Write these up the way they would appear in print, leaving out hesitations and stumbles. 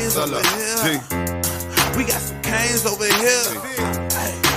canes over here. We got some canes over here.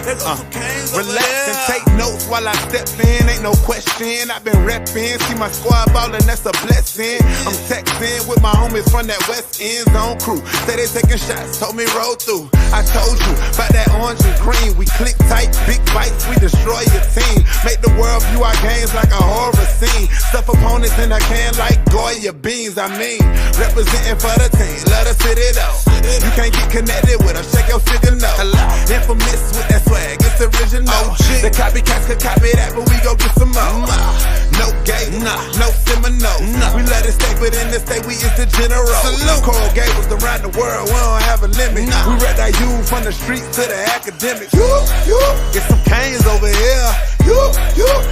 There go some canes over Relax here. and take notes while I step in, ain't no question. I've been reppin', see my squad ballin', that's a blessing. I'm texting with my homies from that West End Zone crew. Say they taking shots, told me roll through. I told you about that orange and green. We click tight, big bites, we destroy your team. Make the world view our games like a horror scene. Stuff opponents in a can like Goya beans. I mean, representing for the team, let us hit it up. You can't get connected with us, shake your cigar no. Infamous with that swag, it's original. The copycats could copy that, but we go get some more. No gay, no Seminole. We let it stay, but in this state we is the general. Coral Gables around the world, we don't have a limit. We read our youth from the streets to the academics. Get some canes over here.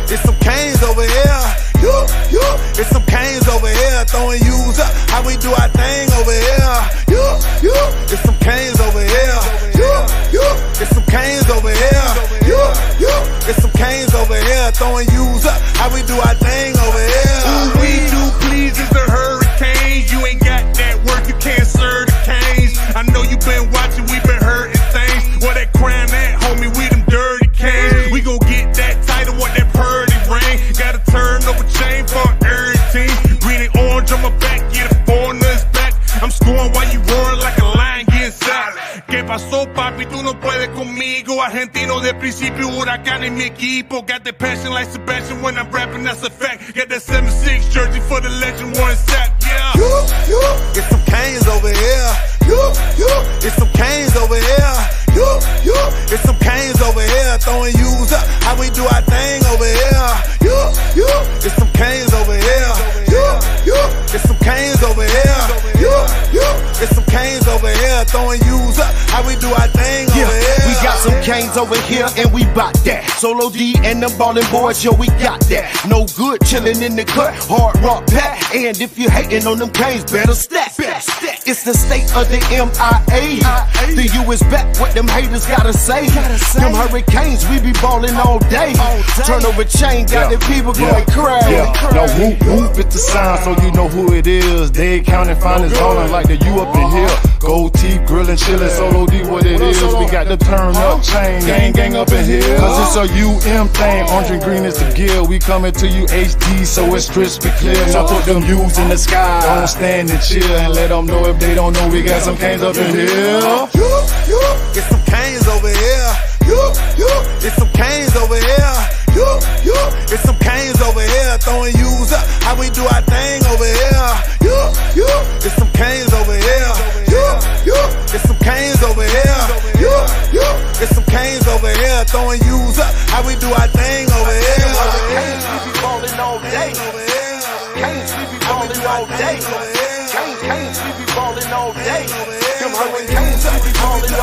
Get some canes over here. Get some canes over here. Throwing U's up, how we do our thing over here. Get some canes over here. Get some canes over here. Get some canes over here. Throwing U's up, how we do our thing over here. All we do please is the hurricane. You ain't got that work, you can't serve the canes. I know you been watching, we been hurting things. Where that crown at, homie, we them dirty canes. We gon' get that title, what that purdy ring. Gotta turn over chain for every team. Green and orange on my back, yeah, the foreigners back. I'm scoring while you roaring like a lion getting sacked. ¿Qué pasó, papi? Tú no puedes conmigo. Argentino de principio, huracán en mi equipo. Got that passion like Sebastian when I'm rapping, that's a fact. Got that 7-6 jersey for the legend, Warren Sapp, yeah. Get some canes over here. Get some canes over here. Get some canes over here. Throwing U's up, how we do our thing over here. Get some canes over here. Get some canes over here. Get some canes over here. Throwing U's up, how we do our thing over here. We got some canes over here and we bout that. Solo D and them ballin' boys, yo, we got that. No good chillin' in the cut, hard rock pack. And if you hatin' on them canes, better stack. It's the state of the MIA. The U is back, what them haters gotta say. Them hurricanes, we be ballin' all day. Turn over chain, got the people going crazy. No whoop whoop, it's the sign, so you know who it is. They counting finest on like the U up in here. Gold teeth, grillin', chillin', Solo D, what it is. We got the turn up chain, gang up in here. Cause it's a UM thing, orange and green is the gear. We coming to you HD, so it's crispy clear. Now put them U's in the sky, don't stand and chill. And let them know if they don't know we got some canes up in here. Get some canes over here. Get some canes over here. Get some canes over here. Throwing U's up, how we do our thing over here. Get some canes over here. Get some canes over here. Get some canes over here. Throwing U's up, how we do our thing over here. Canes, we be ballin' all day. Canes, we be ballin' all day. Canes, we be ballin' all day. Them hurricanes, we be ballin'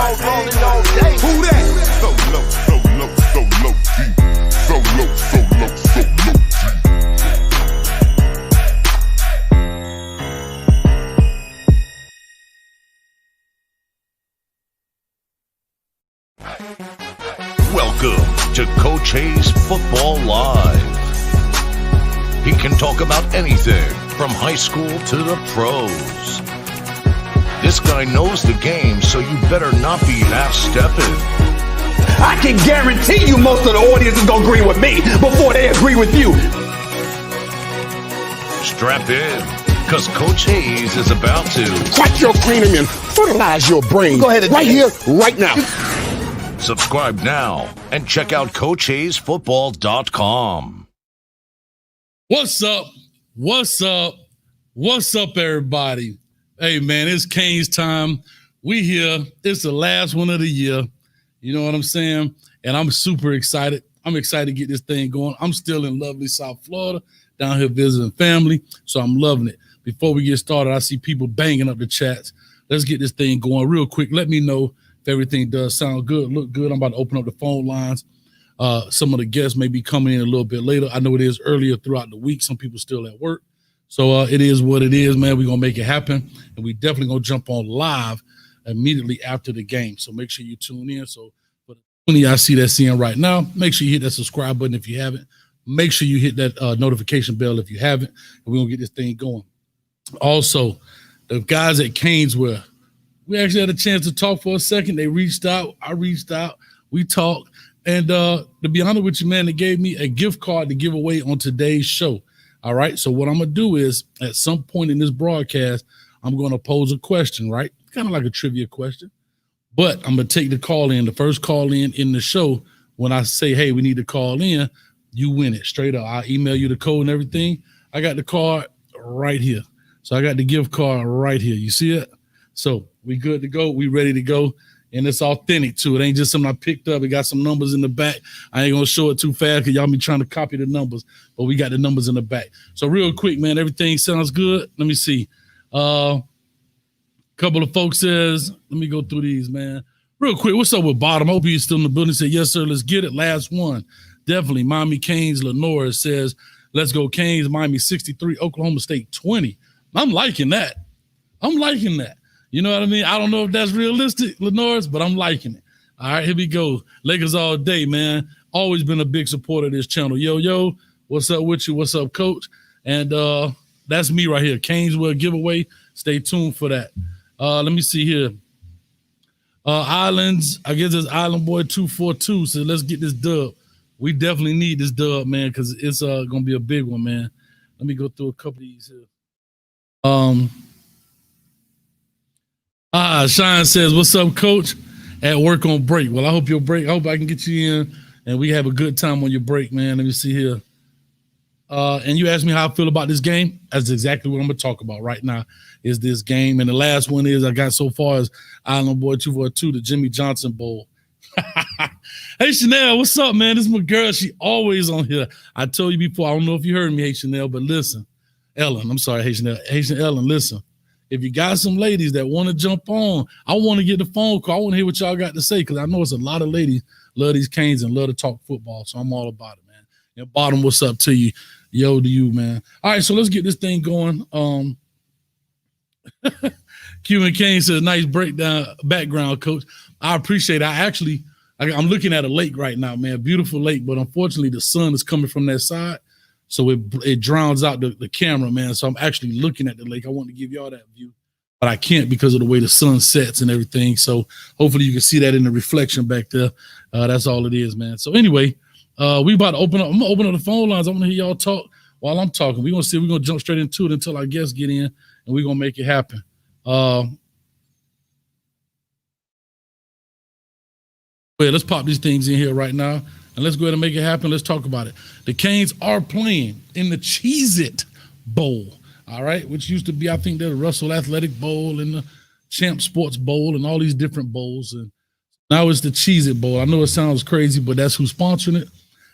all day. Who that? So low, so low, so low, G. So low, so low, so low, G. Welcome to Coach Hayes Football Live. He can talk about anything from high school to the pros. This guy knows the game, so you better not be half-stepping. I can guarantee you most of the audience is going to agree with me before they agree with you. Strap in, because Coach Hayes is about to Crack your cranium and fertilize your brain. Go ahead and right here, right now. subscribe now and check out CoachHayesFootball.com. What's up? What's up? What's up, everybody? Hey, man, it's Canes time. We here. It's the last one of the year. You know what I'm saying? And I'm super excited. I'm excited to get this thing going. I'm still in lovely South Florida, down here visiting family, so I'm loving it. Before we get started, I see people banging up the chats. Let's get this thing going real quick. Let me know if everything does sound good, look good. I'm about to open up the phone lines. Some of the guests may be coming in a little bit later. I know it is earlier throughout the week. Some people still at work. So it is what it is, man. We're going to make it happen. And we definitely going to jump on live immediately after the game. So make sure you tune in. So for the 20 I see that seeing right now, make sure you hit that subscribe button if you haven't. Make sure you hit that notification bell if you haven't. And we're going to get this thing going. Also, the guys at Canes were We actually had a chance to talk for a second. They reached out. I reached out. We talked. And to be honest with you, man, they gave me a gift card to give away on today's show. All right. So what I'm going to do is at some point in this broadcast, I'm going to pose a question, right? Kind of like a trivia question. But I'm going to take the call in. The first call in the show, when I say, hey, we need to call in, you win it straight up. I'll email you the code and everything. I got the card right here. So I got the gift card right here. You see it? So we good to go. We ready to go. And it's authentic too. It ain't just something I picked up. It got some numbers in the back. I ain't gonna show it too fast because y'all be trying to copy the numbers, but we got the numbers in the back. So real quick, man, everything sounds good. Let me see. Couple of folks says, let me go through these, man. Real quick, what's up with Bottom? Hope you're still in the building. Say, yes, sir, let's get it. Last one. Definitely. Miami Canes, Lenore says, let's go Canes. Miami 63, Oklahoma State 20. I'm liking that. You know what I mean? I don't know if that's realistic, Lenore's, but I'm liking it. All right, here we go. Lakers all day, man. Always been a big supporter of this channel. Yo, what's up with you? What's up, Coach? And that's me right here. Canesville giveaway. Stay tuned for that. Let me see here. Islands, I guess it's Island Boy 242. So let's get this dub. We definitely need this dub, man, because it's gonna be a big one, man. Let me go through a couple of these here. Shine says, what's up, Coach? At work on break. Well, I hope your break. I hope I can get you in and we have a good time on your break, man. Let me see here. And you asked me how I feel about this game. That's exactly what I'm going to talk about right now is this game. And the last one is I got so far as Island Boy 242, the Jimmy Johnson Bowl. Hey, Chanel, what's up, man? This is my girl. She always on here. I told you before, I don't know if you heard me, hey, Chanel, but listen. Ellen, I'm sorry, hey, Chanel. Hey, Ellen, listen. If you got some ladies that want to jump on, I want to get the phone call. I want to hear what y'all got to say because I know it's a lot of ladies love these Canes and love to talk football. So I'm all about it, man. And Bottom, what's up to you? Yo to you, man. All right, so let's get this thing going. Q and Kane says, nice background, Coach. I appreciate it. I'm looking at a lake right now, man. Beautiful lake, but unfortunately the sun is coming from that side. So it drowns out the camera, man. So I'm actually looking at the lake. I want to give y'all that view, but I can't because of the way the sun sets and everything. So hopefully you can see that in the reflection back there. That's all it is, man. So anyway, we about to open up. I'm going to open up the phone lines. I want to hear y'all talk while I'm talking. We're going to see. We're going to jump straight into it until our guests get in, and we're going to make it happen. Let's pop these things in here right now. And let's go ahead and make it happen. Let's talk about it. The Canes are playing in the Cheez-It Bowl, all right, which used to be, I think, the Russell Athletic Bowl and the Champ Sports Bowl and all these different bowls. And now it's the Cheez-It Bowl. I know it sounds crazy, but that's who's sponsoring it.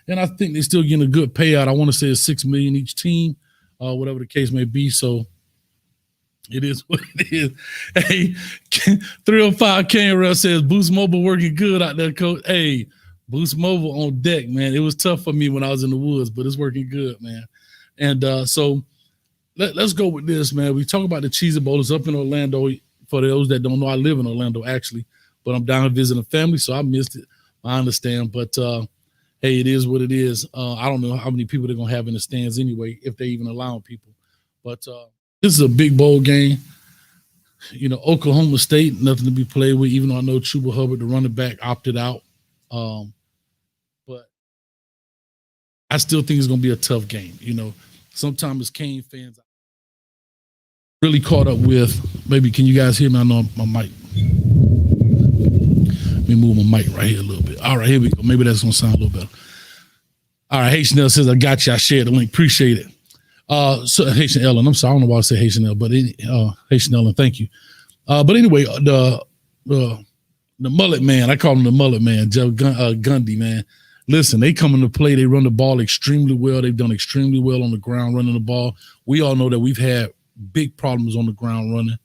And I think they're still getting a good payout. I want to say it's $6 million each team, whatever the case may be. So it is what it is. Hey, 305 Canberra says, Boost Mobile working good out there, Coach. Hey, Boost Mobile on deck, man. It was tough for me when I was in the woods, but it's working good, man. And so let's go with this, man. We talk about the Cheez-It Bowl. It's up in Orlando. For those that don't know, I live in Orlando, actually, but I'm down visiting family, so I missed it. I understand, but hey, it is what it is. I don't know how many people they're going to have in the stands anyway, if they even allow people. But this is a big bowl game. You know, Oklahoma State, nothing to be played with, even though I know Chuba Hubbard, the running back, opted out. But I still think it's going to be a tough game. You know, sometimes as Cane fans, really caught up with, maybe, can you guys hear me? I know my mic. Let me move my mic right here a little bit. All right, here we go. Maybe that's going to sound a little better. All right, Haitian L says, I got you. I shared the link. Appreciate it. So Haitian Ellen, I'm sorry. I don't know why I say Haitian L, but Haitian Ellen, thank you. But anyway, the mullet man, I call him the mullet man, Joe Gundy, man. Listen, they come into play. They run the ball extremely well. They've done extremely well on the ground running the ball. We all know that we've had big problems on the ground running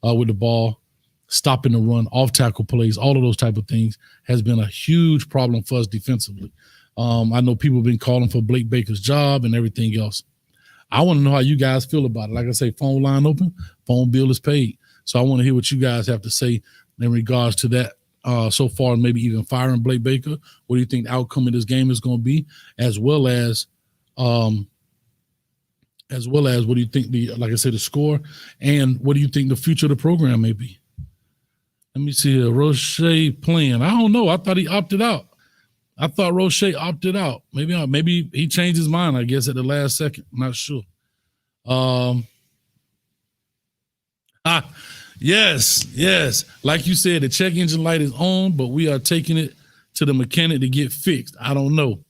with the ball, stopping the run, off tackle plays, all of those type of things has been a huge problem for us defensively. I know people have been calling for Blake Baker's job and everything else. I want to know how you guys feel about it. Like I say, phone line open, phone bill is paid. So I want to hear what you guys have to say in regards to that. So far, maybe even firing Blake Baker. What do you think the outcome of this game is going to be, as well as what do you think like I said, the score, and what do you think the future of the program may be? Let me see here. Roche playing. I don't know. I thought he opted out. I thought Roche opted out. Maybe he changed his mind, I guess, at the last second. I'm not sure. Yes. Like you said, the check engine light is on, but we are taking it to the mechanic to get fixed. I don't know,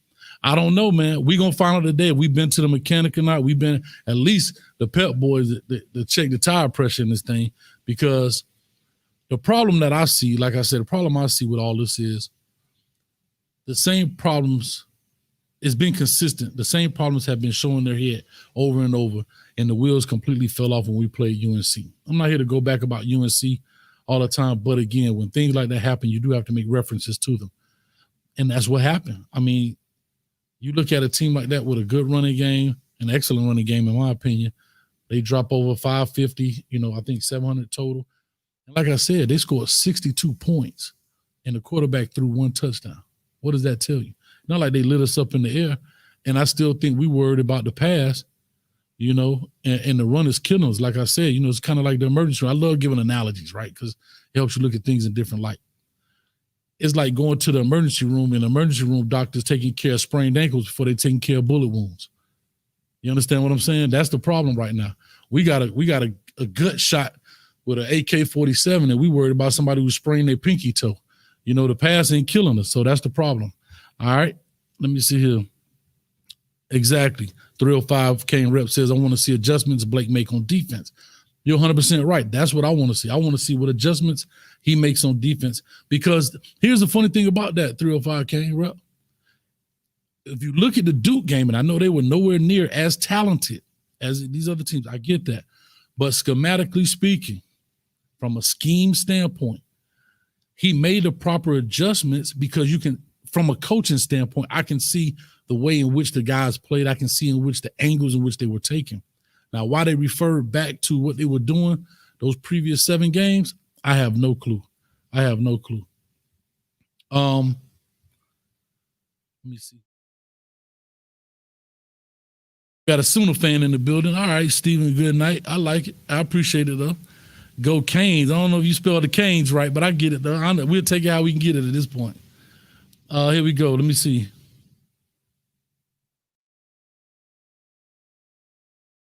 man. We're going to find out today if we've been to the mechanic or not. We've been, at least the Pep Boys, to check the tire pressure in this thing, because the problem that I see, like I said, the problem I see with all this is the same problems. It's been consistent. The same problems have been showing their head over and over, and the wheels completely fell off when we played UNC. I'm not here to go back about UNC all the time, but again, when things like that happen, you do have to make references to them. And that's what happened. I mean, you look at a team like that with a good running game, an excellent running game, in my opinion, they drop over 550, I think 700 total. And like I said, they scored 62 points, and the quarterback threw one touchdown. What does that tell you? Not like they lit us up in the air, and I still think we worried about the pass, and the run is killing us. Like I said, it's kind of like the emergency room. I love giving analogies, right? Because it helps you look at things in different light. It's like going to the emergency room, and the emergency room doctor's taking care of sprained ankles before they're taking care of bullet wounds. You understand what I'm saying? That's the problem right now. We got a gut shot with an AK-47, and we worried about somebody who sprained their pinky toe. The pass ain't killing us, so that's the problem. All right, let me see here. Exactly. 305 Kane Rep says, I want to see adjustments Blake make on defense. You're 100% right. That's what I want to see. I want to see what adjustments he makes on defense, because here's the funny thing about that 305 Kane Rep. If you look at the Duke game, and I know they were nowhere near as talented as these other teams, I get that. But schematically speaking, from a scheme standpoint, he made the proper adjustments, because you can, from a coaching standpoint, I can see the way in which the guys played. I can see in which the angles in which they were taking. Now, why they referred back to what they were doing those previous 7 games, I have no clue. Let me see. Got a Sooner fan in the building. All right, Stephen, good night. I like it. I appreciate it, though. Go Canes. I don't know if you spelled the Canes right, but I get it, though. We'll take it how we can get it at this point. Here we go. Let me see.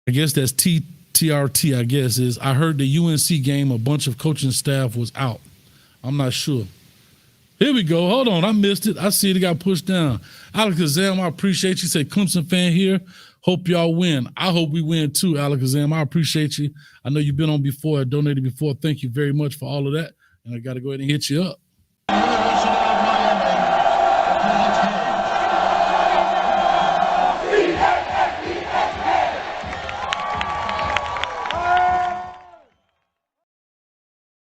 I guess that's TRT, I guess, is I heard the UNC game, a bunch of coaching staff was out. I'm not sure. Here we go. Hold on. I missed it. I see it got pushed down. Alex Azam, I appreciate you. Say Clemson fan here. Hope y'all win. I hope we win too, Alex Azam. I appreciate you. I know you've been on before. I donated before. Thank you very much for all of that. And I got to go ahead and hit you up.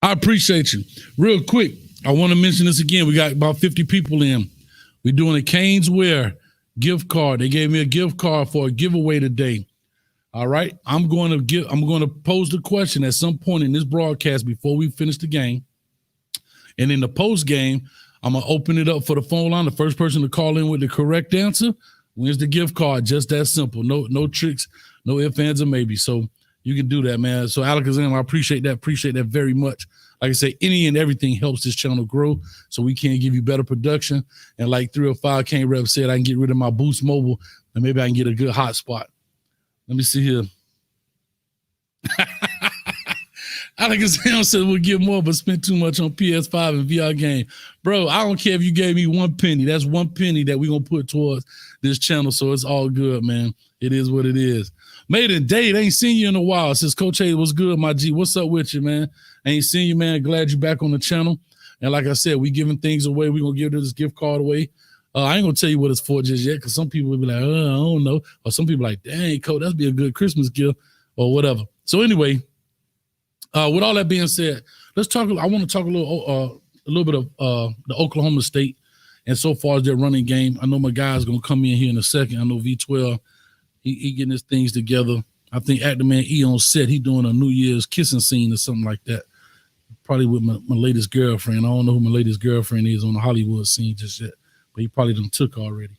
I appreciate you. Real quick, I want to mention this again. We got about 50 people in. We're doing a Canes Wear gift card. They gave me a gift card for a giveaway today. All right. I'm going to pose the question at some point in this broadcast before we finish the game. And in the post game, I'm going to open it up for the phone line. The first person to call in with the correct answer wins the gift card. Just that simple. No tricks, no ifs, ands, or maybe. So you can do that, man. So Alakazam, I appreciate that. Appreciate that very much. Like I say, any and everything helps this channel grow, so we can give you better production. And like 305 Kane Rep said, I can get rid of my Boost Mobile, and maybe I can get a good hotspot. Let me see here. Alakazam said we'll get more, but spend too much on PS5 and VR game. Bro, I don't care if you gave me 1 penny. That's 1 penny that we're going to put towards this channel, so it's all good, man. It is what it is. Maiden Date, ain't seen you in a while. Says, Coach A, what's good, my G? What's up with you, man? Ain't seen you, man. Glad you're back on the channel. And like I said, we giving things away. We're going to give this gift card away. I ain't going to tell you what it's for just yet, because some people will be like, I don't know. Or some people like, dang, Coach, that'd be a good Christmas gift or whatever. So anyway, with all that being said, let's talk. I want to talk a little bit of the Oklahoma State and so far as their running game. I know my guy's going to come in here in a second. I know V12, he getting his things together. I think Actor Man E on set, he doing a New Year's kissing scene or something like that. Probably with my latest girlfriend. I don't know who my latest girlfriend is on the Hollywood scene just yet, but he probably done took already.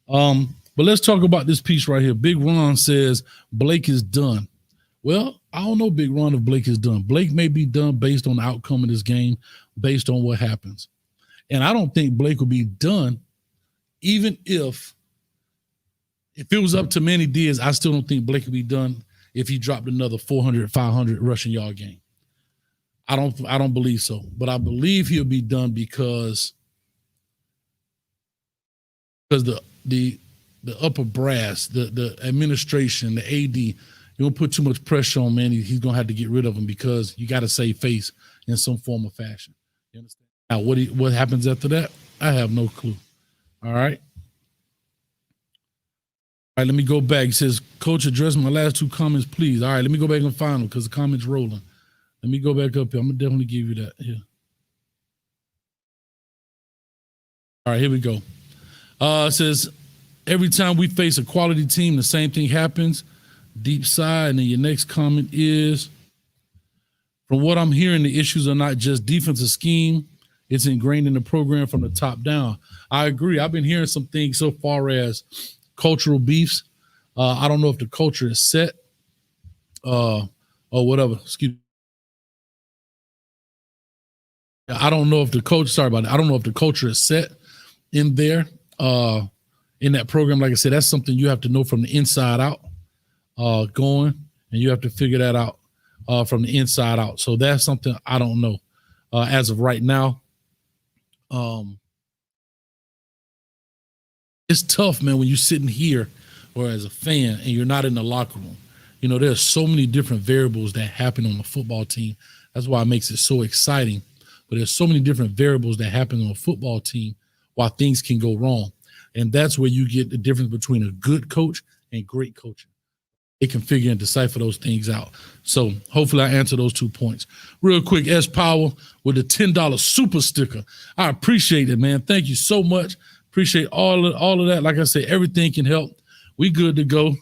But let's talk about this piece right here. Big Ron says Blake is done. Well, I don't know, Big Ron, if Blake is done. Blake may be done based on the outcome of this game, based on what happens. And I don't think Blake will be done, even if it was up to Manny Diaz. I still don't think Blake would be done if he dropped another 400, 500 rushing yard game. I don't believe so. But I believe he'll be done because the upper brass, the administration, the AD, you don't put too much pressure on Manny. He's gonna have to get rid of him because you got to save face in some form or fashion. You understand? Now, what happens after that? I have no clue. All right. All right, let me go back. He says, Coach, address my last two comments, please. All right, let me go back and find them because the comments rolling. Let me go back up here. I'm gonna definitely give you that here. All right, here we go. It says, every time we face a quality team, the same thing happens. Deep sigh. And then your next comment is, from what I'm hearing, the issues are not just defensive scheme. It's ingrained in the program from the top down. I agree. I've been hearing some things so far as cultural beefs. I don't know if the culture is set or whatever. Excuse me. I don't know if the coach, sorry about that. I don't know if the culture is set in there, in that program. Like I said, that's something you have to know from the inside out, going, and you have to figure that out from the inside out. So that's something I don't know as of right now. It's tough, man, when you're sitting here or as a fan and you're not in the locker room. You know, there's so many different variables that happen on the football team. That's why it makes it so exciting. But there's so many different variables that happen on a football team while things can go wrong. And that's where you get the difference between a good coach and great coaching. They can figure and decipher those things out. So hopefully I answer those 2 points. Real quick, S. Powell with a $10 super sticker. I appreciate it, man. Thank you so much. Appreciate all of that. Like I said, everything can help. We good to go.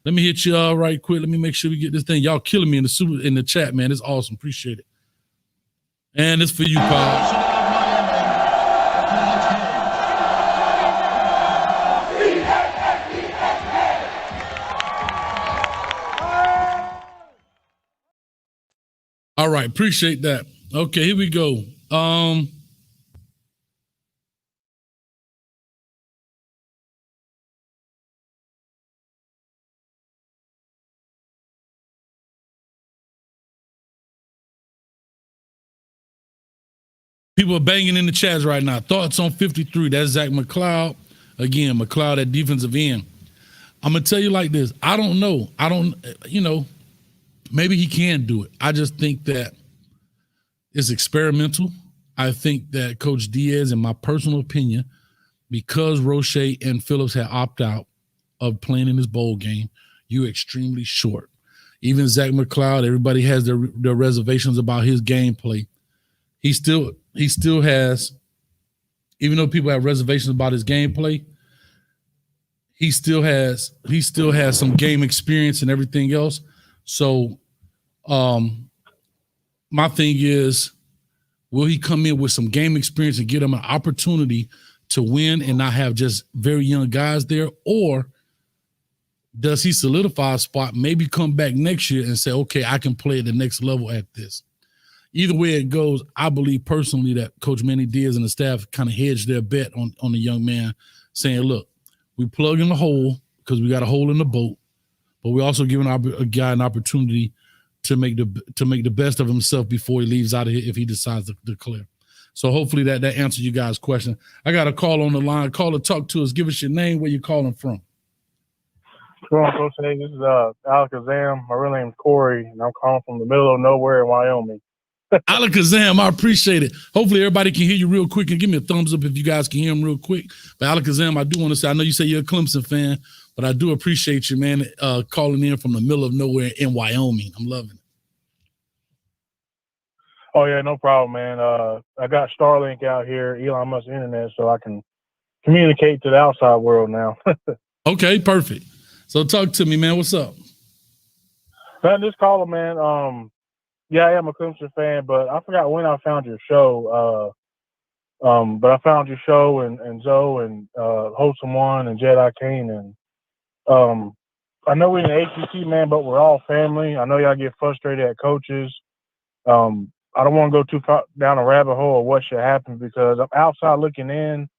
Let me hit you right quick. Let me make sure we get this thing. Y'all killing me in the chat, man. It's awesome. Appreciate it. And it's for you, Paul. All right, appreciate that. Okay, here we go. People are banging in the chats right now. Thoughts on 53? That's Zach McLeod. Again, McLeod at defensive end. I'm going to tell you like this. I don't know. Maybe he can do it. I just think that it's experimental. I think that Coach Diaz, in my personal opinion, because Roche and Phillips had opted out of playing in this bowl game, you're extremely short. Even Zach McLeod, everybody has their reservations about his gameplay. He still has, even though people have reservations about his gameplay, he still has some game experience and everything else. So my thing is, will he come in with some game experience and get him an opportunity to win and not have just very young guys there? Or does he solidify a spot, maybe come back next year and say, okay, I can play at the next level at this? Either way it goes, I believe personally that Coach Manny Diaz and the staff kind of hedged their bet on the young man, saying, look, we plug in the hole because we got a hole in the boat, but we're also giving a guy an opportunity to make the best of himself before he leaves out of here if he decides to declare. So hopefully that answers you guys' question. I got a call on the line. Caller, talk to us. Give us your name, where you're calling from. Coach, hey, this is Alakazam. My real name's Corey, and I'm calling from the middle of nowhere in Wyoming. Alakazam, I appreciate it. Hopefully everybody can hear you real quick, and give me a thumbs up if you guys can hear him real quick. But Alakazam, I do want to say, I know you say you're a Clemson fan, but I do appreciate you, man, calling in from the middle of nowhere in Wyoming. I'm loving it. Oh, yeah, no problem, man. I got Starlink out here, Elon Musk internet, so I can communicate to the outside world now. Okay, perfect. So talk to me, man. What's up? Man, just calling, man. Yeah, I am a Clemson fan, but I forgot when I found your show. But I found your show and Zoe and Wholesome One and Jedi Kane. And I know we're in the ACC, man, but we're all family. I know y'all get frustrated at coaches. I don't want to go too far down a rabbit hole of what should happen because I'm outside looking in.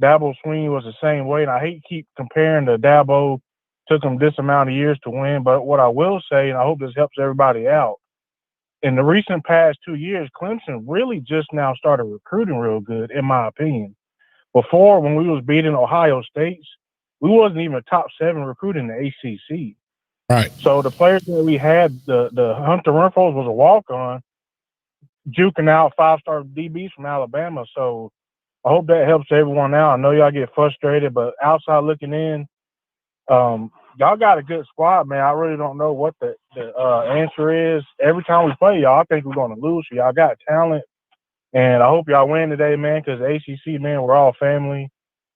Dabo Sweeney was the same way, and I hate to keep comparing to Dabo. Took him this amount of years to win, but what I will say, and I hope this helps everybody out, in the recent past 2 years, Clemson really just now started recruiting real good, in my opinion. Before, when we was beating Ohio State, we wasn't even top 7 recruiting the ACC. Right. So the players that we had, the Hunter Renfrows was a walk-on, juking out 5-star DBs from Alabama. So I hope that helps everyone out. I know y'all get frustrated, but outside looking in, y'all got a good squad, man. I really don't know what the answer is. Every time we play y'all, I think we're going to lose. So y'all got talent, and I hope y'all win today, man, because ACC, man, we're all family.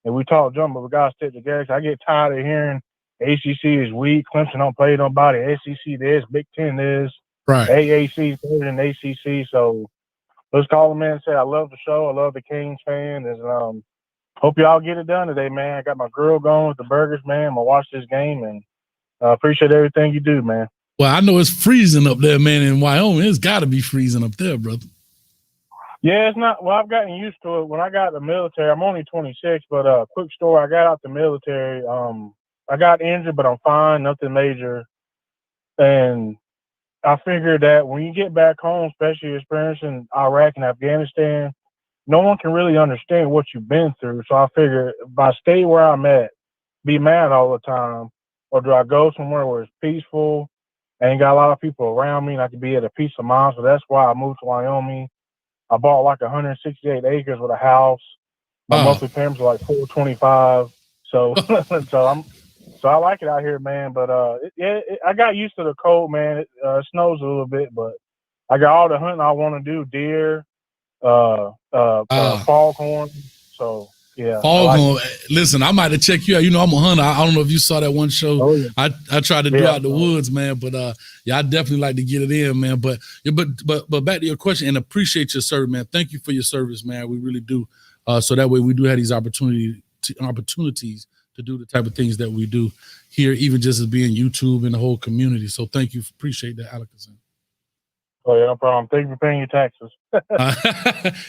And we talk jump, but we got to stick together. I get tired of hearing ACC is weak, Clemson don't play nobody, SEC this, Big Ten this, right. AAC better than ACC. So let's call them in and say I love the show. I love the Kings fans. And hope y'all get it done today, man. I got my grill going with the burgers, man. I'm going to watch this game, and appreciate everything you do, man. Well, I know it's freezing up there, man, in Wyoming. It's got to be freezing up there, brother. Yeah, it's not. Well, I've gotten used to it. When I got the military, I'm only 26, but quick story, I got out the military. I got injured, but I'm fine, nothing major. And I figured that when you get back home, especially experiencing Iraq and Afghanistan, no one can really understand what you've been through. So I figured if I stay where I'm at, be mad all the time, or do I go somewhere where it's peaceful, ain't got a lot of people around me, and I can be at a peace of mind? So that's why I moved to Wyoming. I bought like 168 acres with a house. My monthly payments are like $425. So, so I like it out here, man. But I got used to the cold, man. It snows a little bit, but I got all the hunting I want to do: deer, foghorn. So yeah, foghorn. Listen, I might have checked you out. You know, I'm a hunter. I don't know if you saw that one show. Oh, yeah. I tried to do out the woods, man. But yeah, I definitely like to get it in, man. But back to your question, and appreciate your service, man. Thank you for your service, man. We really do. So that way we do have these opportunities to do the type of things that we do here, even just as being YouTube and the whole community. So thank you. Appreciate that, Alex. Oh yeah, no problem. Thank you for paying your taxes.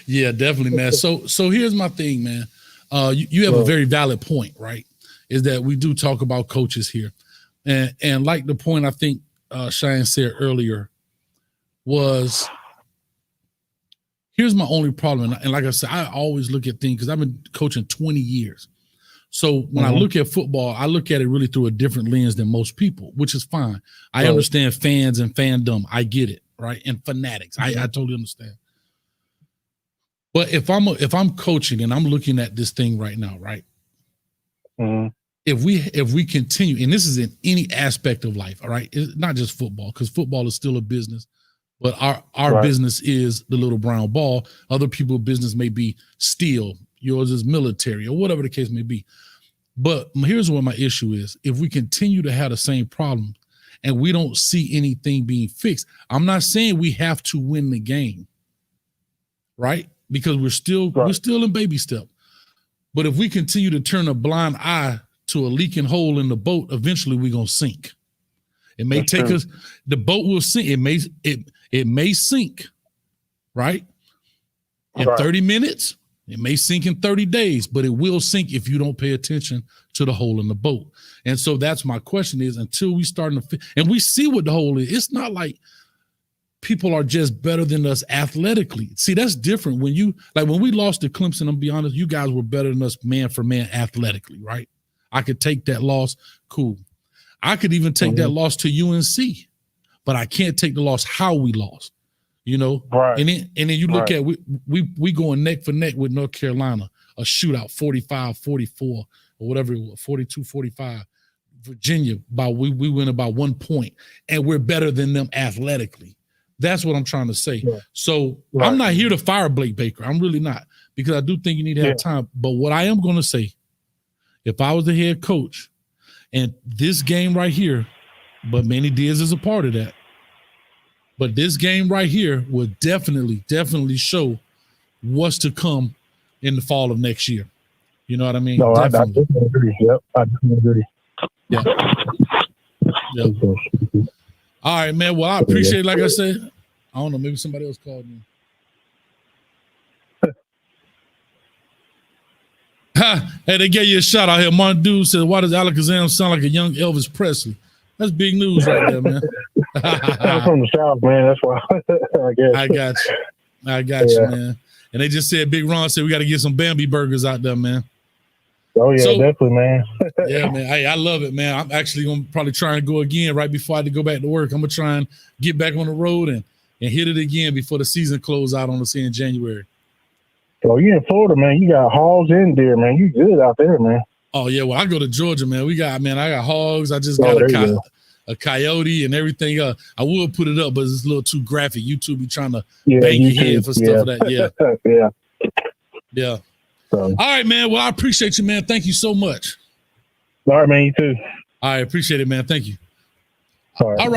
Yeah, definitely, man. So here's my thing, man. You have a very valid point, right? Is that we do talk about coaches here. And like the point I think Cheyenne said earlier was, here's my only problem. And like I said, I always look at things because I've been coaching 20 years. So when I look at football, I look at it really through a different lens than most people, which is fine. I understand fans and fandom. I get it, right? And fanatics. I totally understand. But if I'm coaching and I'm looking at this thing right now, right? If we continue, and this is in any aspect of life, all right? It's not just football, because football is still a business, but our business is the little brown ball. Other people's business may be steel, yours is military, or whatever the case may be. But here's what my issue is. If we continue to have the same problem and we don't see anything being fixed, I'm not saying we have to win the game, right? Because we're still in baby step. But if we continue to turn a blind eye to a leaking hole in the boat, eventually we're gonna sink. It may take us, the boat will sink. It may sink, right? In 30 minutes, it may sink in 30 days, but it will sink if you don't pay attention to the hole in the boat. And so that's my question is, until we start and we see what the hole is, it's not like people are just better than us athletically. See, that's different. When we lost to Clemson, I'm be honest, you guys were better than us man for man athletically, right? I could take that loss. Cool. I could even take that loss to UNC, but I can't take the loss how we lost, you know? Right. And then you look at, we going neck for neck with North Carolina, a shootout, 45-44 or whatever it was, 42-45. Virginia, we win about 1 point, and we're better than them athletically. That's what I'm trying to say. Yeah. So I'm not here to fire Blake Baker. I'm really not, because I do think you need to have time. But what I am going to say, if I was the head coach and this game right here, but Manny Diaz is a part of that, but this game right here will definitely show what's to come in the fall of next year. You know what I mean? No, I definitely agree. Yep, I definitely agree. Yeah. Yep. All right, man. Well, I appreciate it. Like I said, I don't know. Maybe somebody else called me. Hey, they gave you a shout out here. Martin Dude said, "Why does Alakazam sound like a young Elvis Presley?" That's big news right there, man. I'm from the South, man. That's why. I guess. I got you, man. And they just said, Big Ron said we got to get some Bambi burgers out there, man. Oh yeah, definitely, man. Yeah, man. Hey, I love it, man. I'm actually gonna probably try and go again right before I have to go back to work. I'm gonna try and get back on the road and hit it again before the season close out on us in January. Oh, you in Florida, man. You got hogs and deer, man. You good out there, man. Oh yeah, well I go to Georgia, man. I got hogs. I just got a coyote and everything else. I would put it up, but it's a little too graphic. YouTube be trying to bang your head for stuff like that. Yeah. Yeah. So. All right, man. Well, I appreciate you, man. Thank you so much. All right, man. You too. All right, appreciate it, man. Thank you. All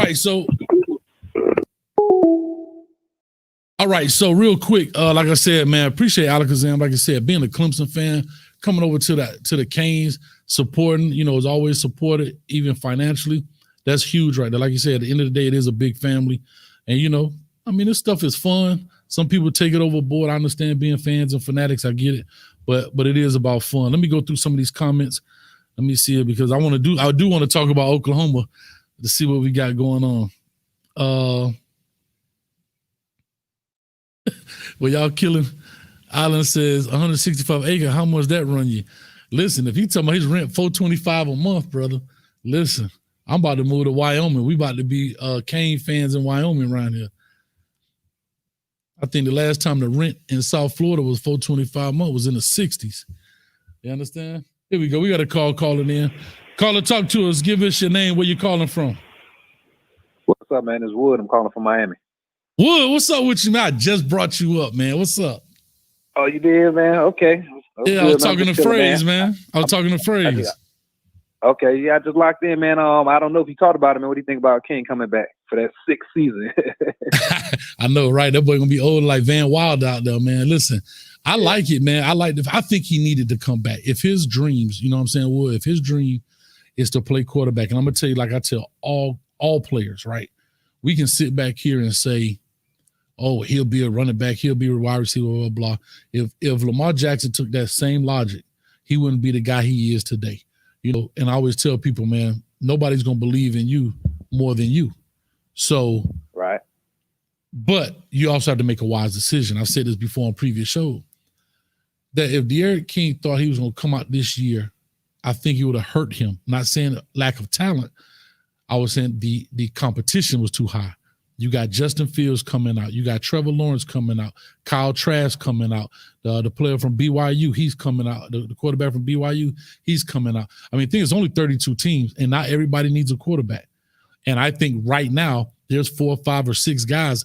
right, so real quick, like I said, man, appreciate Alakazam. Like I said, being a Clemson fan, coming over to the Canes, supporting, is always supported, even financially. That's huge right there. Like you said, at the end of the day, it is a big family. And, this stuff is fun. Some people take it overboard. I understand being fans and fanatics. I get it. But it is about fun. Let me go through some of these comments. Let me see it because I do want to talk about Oklahoma to see what we got going on. Well, y'all killing. Island says 165 acre. How much that run you? Listen, if you talking about his rent $425 a month, brother, listen, I'm about to move to Wyoming. We about to be Cane fans in Wyoming around here. I think the last time the rent in South Florida was $425 a month was in the 60s. You understand? Here we go. We got a calling in. Caller, talk to us. Give us your name. Where you calling from? What's up, man? It's Wood. I'm calling from Miami. Wood, what's up with you, man? I just brought you up, man. What's up? Oh, you did, man? Okay. Yeah, I was talking to Phrase, man. I was talking to Phrase. Okay, yeah, I just locked in, man. I don't know if you talked about it, man. What do you think about King coming back for that 6th season? I know, right? That boy gonna be old like Van Wilder out there, man. Listen, I like it, man. I think he needed to come back. If his dreams, you know what I'm saying? Well, if his dream is to play quarterback, and I'm gonna tell you, like I tell all players, right? We can sit back here and say, oh, he'll be a running back, he'll be a wide receiver, blah, blah, blah. If Lamar Jackson took that same logic, he wouldn't be the guy he is today. And I always tell people, man, nobody's going to believe in you more than you. So, right. But you also have to make a wise decision. I've said this before on previous shows, that if De'Aaron King thought he was going to come out this year, I think it would have hurt him. Not saying lack of talent. I was saying the competition was too high. You got Justin Fields coming out. You got Trevor Lawrence coming out. Kyle Trask coming out. The player from BYU, he's coming out. The quarterback from BYU, he's coming out. I mean, I think it's only 32 teams, and not everybody needs a quarterback. And I think right now there's 4 or 5 or 6 guys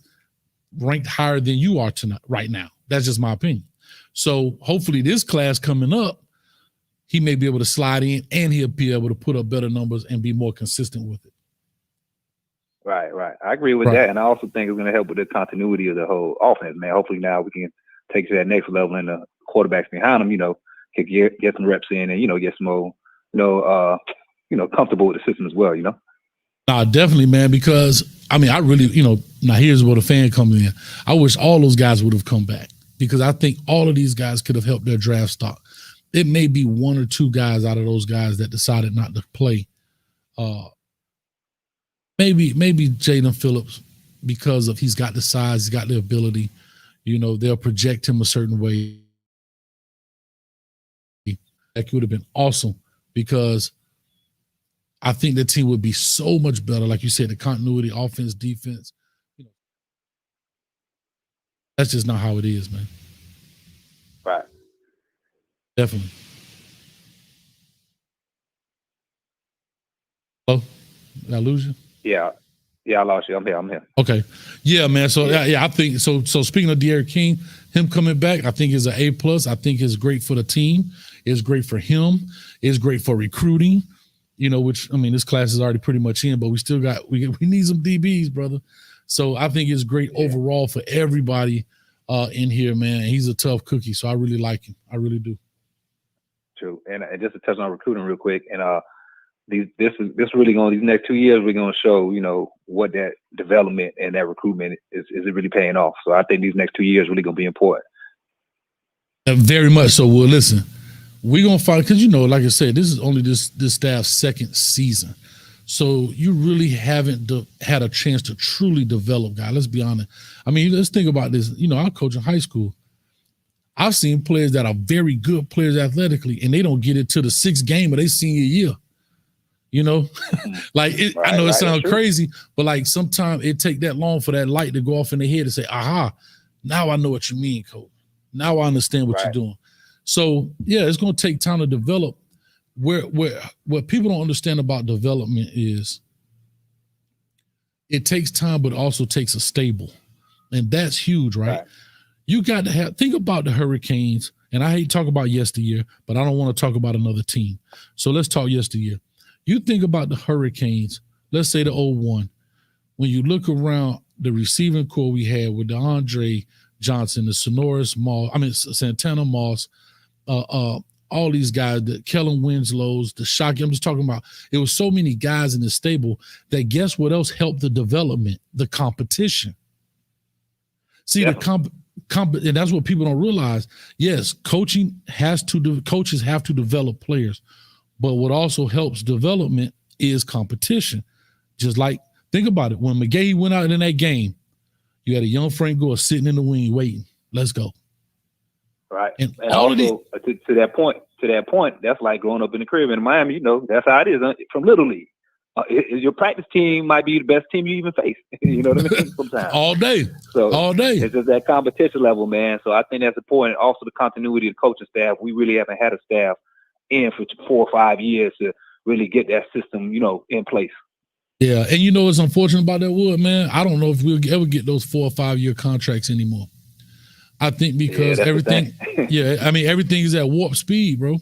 ranked higher than you are tonight. Right now, that's just my opinion. So hopefully this class coming up, he may be able to slide in, and he'll be able to put up better numbers and be more consistent with it. Right. I agree with that. And I also think it's going to help with the continuity of the whole offense, man. Hopefully now we can take it to that next level and the quarterbacks behind them, can get some reps in and, get some more, comfortable with the system as well, Nah, definitely, man, because, I really, now here's where the fan comes in. I wish all those guys would have come back because I think all of these guys could have helped their draft stock. It may be 1 or 2 guys out of those guys that decided not to play. Maybe Jaden Phillips, because of he's got the size, he's got the ability, they'll project him a certain way. That would have been awesome because I think the team would be so much better. Like you said, the continuity, offense, defense. That's just not how it is, man. Right. Definitely. Oh, did I lose you? Yeah, I lost you. I'm here. Okay. Yeah, man. So I think so. So speaking of De'Aaron King, him coming back, I think is an A+. I think is great for the team. It's great for him. It's great for recruiting. Which this class is already pretty much in, but we still got we need some DBs, brother. So I think it's great overall for everybody in here, man. He's a tough cookie, so I really like him. I really do. True. And just to touch on recruiting real quick, and this really going, these next 2 years, we're going to show, you know, what that development and that recruitment is it really paying off. So I think these next 2 years really going to be important. Very much so. Well, listen, we're going to find, because, you know, like I said, this is only this staff's second season. So you really haven't had a chance to truly develop, guys. Let's be honest. I mean, let's think about this. You know, I coach in high school. I've seen players that are very good players athletically, and they don't get it to the 6th game of their senior year. You know, like I know it sounds crazy, but like sometimes it take that long for that light to go off in their head and say, aha, now I know what you mean, coach. Now I understand what you're doing. So yeah, it's going to take time to develop. What people don't understand about development is it takes time, but also takes a stable. And that's huge, right? You got to think about the Hurricanes, and I hate to talk about yesteryear, but I don't want to talk about another team. So let's talk yesteryear. You think about the Hurricanes, let's say the 01, when you look around the receiving core we had with DeAndre Johnson, the Santana Moss, all these guys, the Kellen Winslow's, the Shockey. I'm just talking about, it was so many guys in the stable that guess what else helped the development? The competition. See, and that's what people don't realize. Yes, coaches have to develop players. But what also helps development is competition. Just like, think about it. When McGahee went out in that game, you had a young Frank Gore sitting in the wing waiting. Let's go. Right. And all also, to that point, that's like growing up in the crib in Miami. You know, that's how it is from Little League. Your practice team might be the best team you even face. You know what I mean? Sometimes. All day. It's just that competition level, man. So I think that's important. Also, the continuity of the coaching staff. We really haven't had a staff in for 4 or 5 years to really get that system, you know, in place. Yeah, and you know what's unfortunate about that, Wood, man? I don't know if we'll ever get those 4 or 5 year contracts anymore. I think because everything, everything is at warp speed, bro.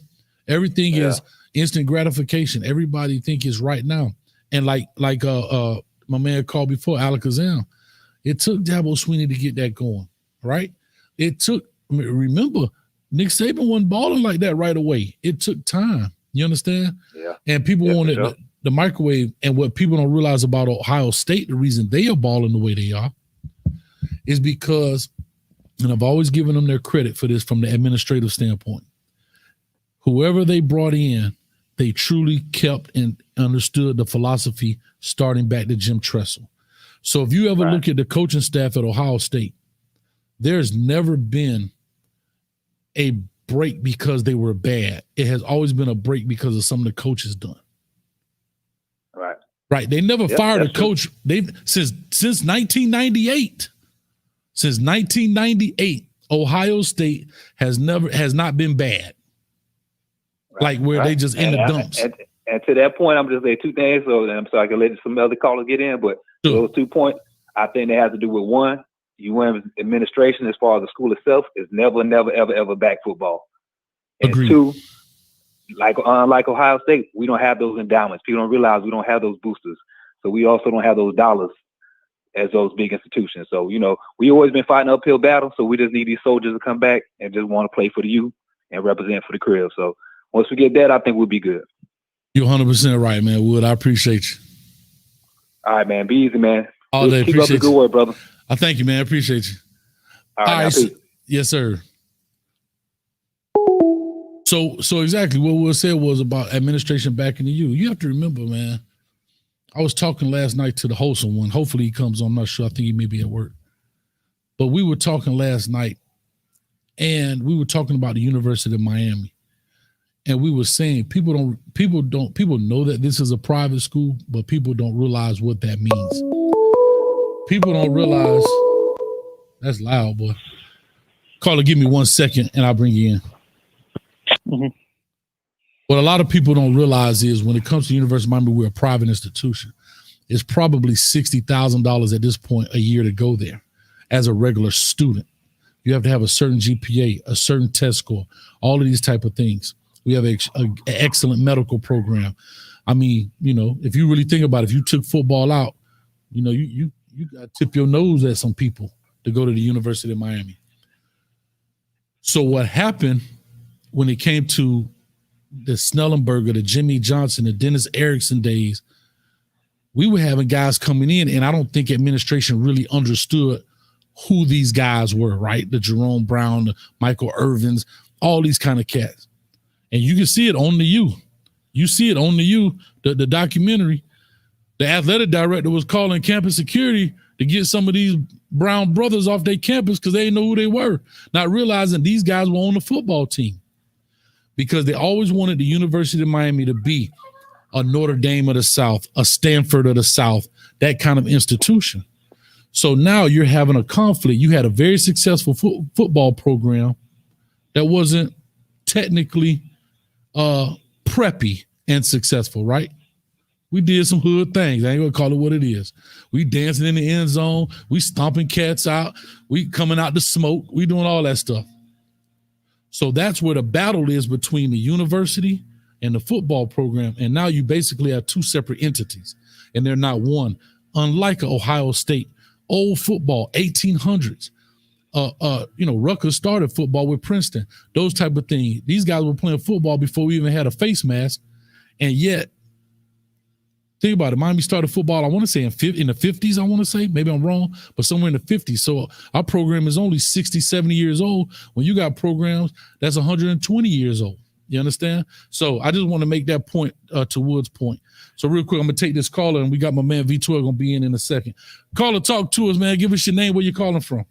Everything is instant gratification. Everybody think it's right now. And like my man called before, Alakazam, it took Dabo Swinney to get that going, right? It took, remember, Nick Saban wasn't balling like that right away. It took time. You understand? Yeah. And people wanted the microwave. And what people don't realize about Ohio State, the reason they are balling the way they are is because, and I've always given them their credit for this from the administrative standpoint, whoever they brought in, they truly kept and understood the philosophy starting back to Jim Tressel. So if you ever look at the coaching staff at Ohio State, there's never been a break because they were bad. It has always been a break because of some of the coaches done. Right. They never fired a coach. They've since 1998. Since 1998, Ohio State has not been bad. Like where they just in the dumps. And to that point, I'm just saying 2 things. So I'm sorry, I can let some other callers get in, but those 2 points, I think they have to do with one. UM administration, as far as the school itself, is never, ever back football. And Agreed. 2, unlike Ohio State, we don't have those endowments. People don't realize we don't have those boosters. So we also don't have those dollars as those big institutions. So, you know, we always been fighting uphill battles. So we just need these soldiers to come back and just want to play for the youth and represent for the crib. So once we get that, I think we'll be good. You're 100% right, man, Wood. I appreciate you. All right, man. Be easy, man. All day. Keep up the good work, brother. I thank you, man. I appreciate you. All right. Yes, sir. So exactly what Will said was about administration backing the youth. You have to remember, man, I was talking last night to the wholesome one. Hopefully he comes on. I'm not sure. I think he may be at work. But we were talking last night, and we were talking about the University of Miami. And we were saying people know that this is a private school, but people don't realize what that means. People don't realize. That's loud, boy. Caller, give me 1 second and I'll bring you in. Mm-hmm. What a lot of people don't realize is when it comes to University of Miami, we're a private institution. It's probably $60,000 at this point a year to go there as a regular student. You have to have a certain GPA, a certain test score, all of these type of things. We have an excellent medical program. I mean, you know, if you really think about it, if you took football out, you know, you got to tip your nose at some people to go to the University of Miami. So what happened when it came to the Snellenberger, the Jimmy Johnson, the Dennis Erickson days, we were having guys coming in, and I don't think administration really understood who these guys were, right? The Jerome Brown, the Michael Irvins, all these kind of cats. And you can see it on the U. You see it on the U, the documentary. The athletic director was calling campus security to get some of these Brown brothers off their campus because they didn't know who they were, not realizing these guys were on the football team because they always wanted the University of Miami to be a Notre Dame of the South, a Stanford of the South, that kind of institution. So now you're having a conflict. You had a very successful football program that wasn't technically preppy and successful, right? We did some hood things. I ain't gonna call it what it is. We dancing in the end zone. We stomping cats out. We coming out to smoke. We doing all that stuff. So that's where the battle is between the university and the football program. And now you basically have two separate entities, and they're not one. Unlike Ohio State, old football, 1800s. Rutgers started football with Princeton. Those type of things. These guys were playing football before we even had a face mask, and yet. Think about it. Miami started football, I want to say in the 50s, I want to say. Maybe I'm wrong, but somewhere in the 50s. So our program is only 60, 70 years old when you got programs that's 120 years old. You understand? So I just want to make that point to Wood's point. So real quick, I'm going to take this caller, and we got my man V12 going to be in a second. Caller, talk to us, man. Give us your name, where you're calling from.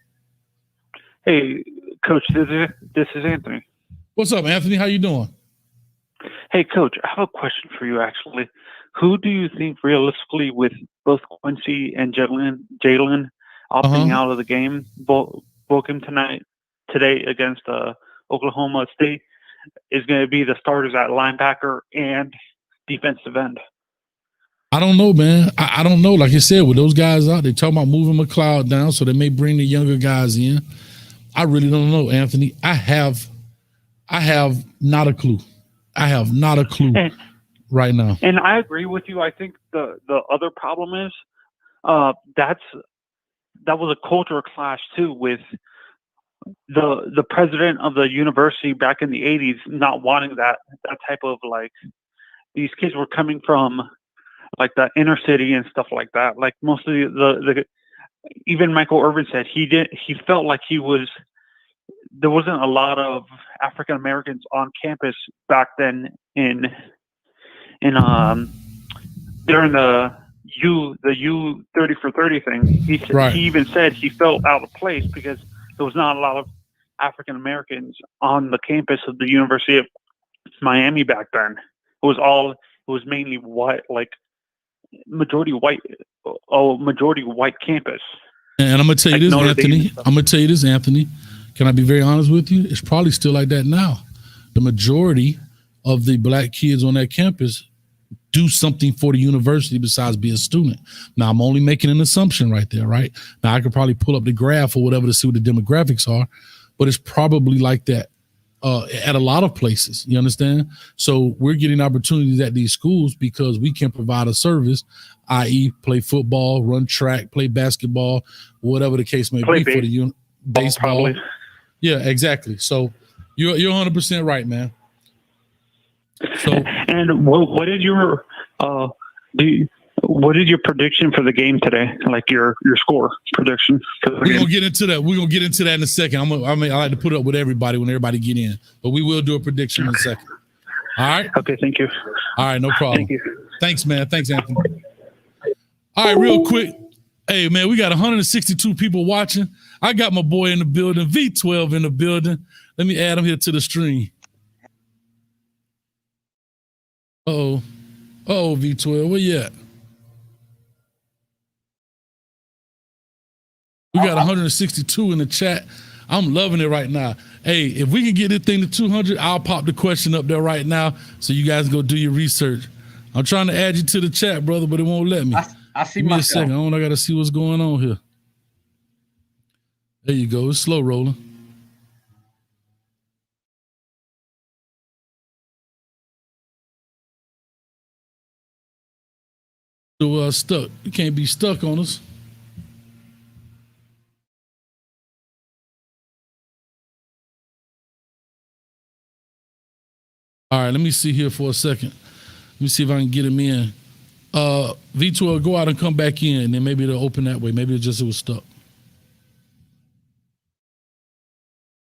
Hey, Coach, this is Anthony. What's up, Anthony? How you doing? Hey, Coach, I have a question for you, actually. Who do you think realistically, with both Quincy and Jalen opting out of the game, both game today against Oklahoma State, is going to be the starters at linebacker and defensive end? I don't know, man. I don't know. Like I said, with those guys out, they're talking about moving McLeod down, so they may bring the younger guys in. I really don't know, Anthony. I have not a clue. I have not a clue right now. And I agree with you. I think the other problem is that was a culture clash too, with the president of the university back in the 80s not wanting that type of, like, these kids were coming from like the inner city and stuff like that. Like most of the even Michael Irvin said he felt like there wasn't a lot of African Americans on campus back then during the U 30 for 30 thing. He even said he felt out of place because there was not a lot of African Americans on the campus of the University of Miami back then. It was mainly white, like majority white campus. And I'm gonna tell you this, Anthony. Can I be very honest with you? It's probably still like that now. The majority of the black kids on that campus do something for the university besides be a student. Now, I'm only making an assumption right there, right? Now, I could probably pull up the graph or whatever to see what the demographics are, but it's probably like that at a lot of places. You understand? So we're getting opportunities at these schools because we can provide a service, i.e. play football, run track, play basketball, whatever the case may be for the baseball. Probably. Yeah, exactly. So you're 100% right, man. So, and what is your prediction for the game today? Like your score prediction for the game? We're gonna get into that. We're gonna get into that in a second. I like to put it up with everybody when everybody get in, but we will do a prediction in a second. All right. Okay. Thank you. All right. No problem. Thank you. Thanks, man. Thanks, Anthony. All right, real quick. Hey, man, we got 162 people watching. I got my boy in the building, V12 in the building. Let me add him here to the stream. Uh-oh, V12, where you at? We got 162 in the chat. I'm loving it right now. Hey, if we can get this thing to 200, I'll pop the question up there right now so you guys go do your research. I'm trying to add you to the chat, brother, but it won't let me. I see Give me myself. a second. I got to see what's going on here. There you go. It's slow rolling. So stuck. You can't be stuck on us. All right, let me see here for a second. Let me see if I can get him in. V12, go out and come back in, and then maybe it'll open that way. Maybe it was stuck.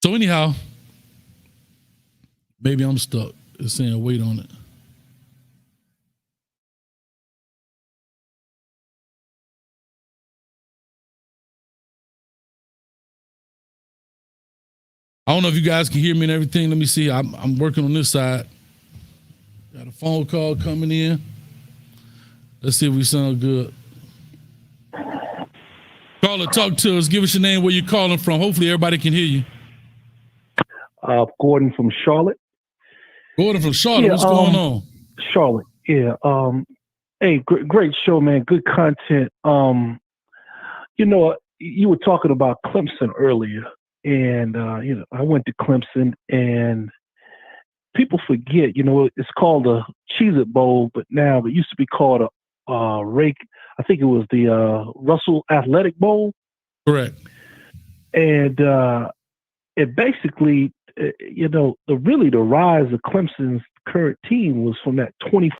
So anyhow, maybe I'm stuck. It's saying wait on it. I don't know if you guys can hear me and everything. Let me see. I'm working on this side. Got a phone call coming in. Let's see if we sound good. Caller, talk to us. Give us your name, where you're calling from. Hopefully everybody can hear you. Gordon from Charlotte. Gordon from Charlotte. Yeah, what's going on? Charlotte. Yeah. Hey, great show, man. Good content. You know, you were talking about Clemson earlier, and you know, I went to Clemson, and people forget. You know, it's called the Cheez-It Bowl, but now it used to be called a Rake. I think it was the Russell Athletic Bowl. Correct. And it basically, you know, the rise of Clemson's current team was from that 20.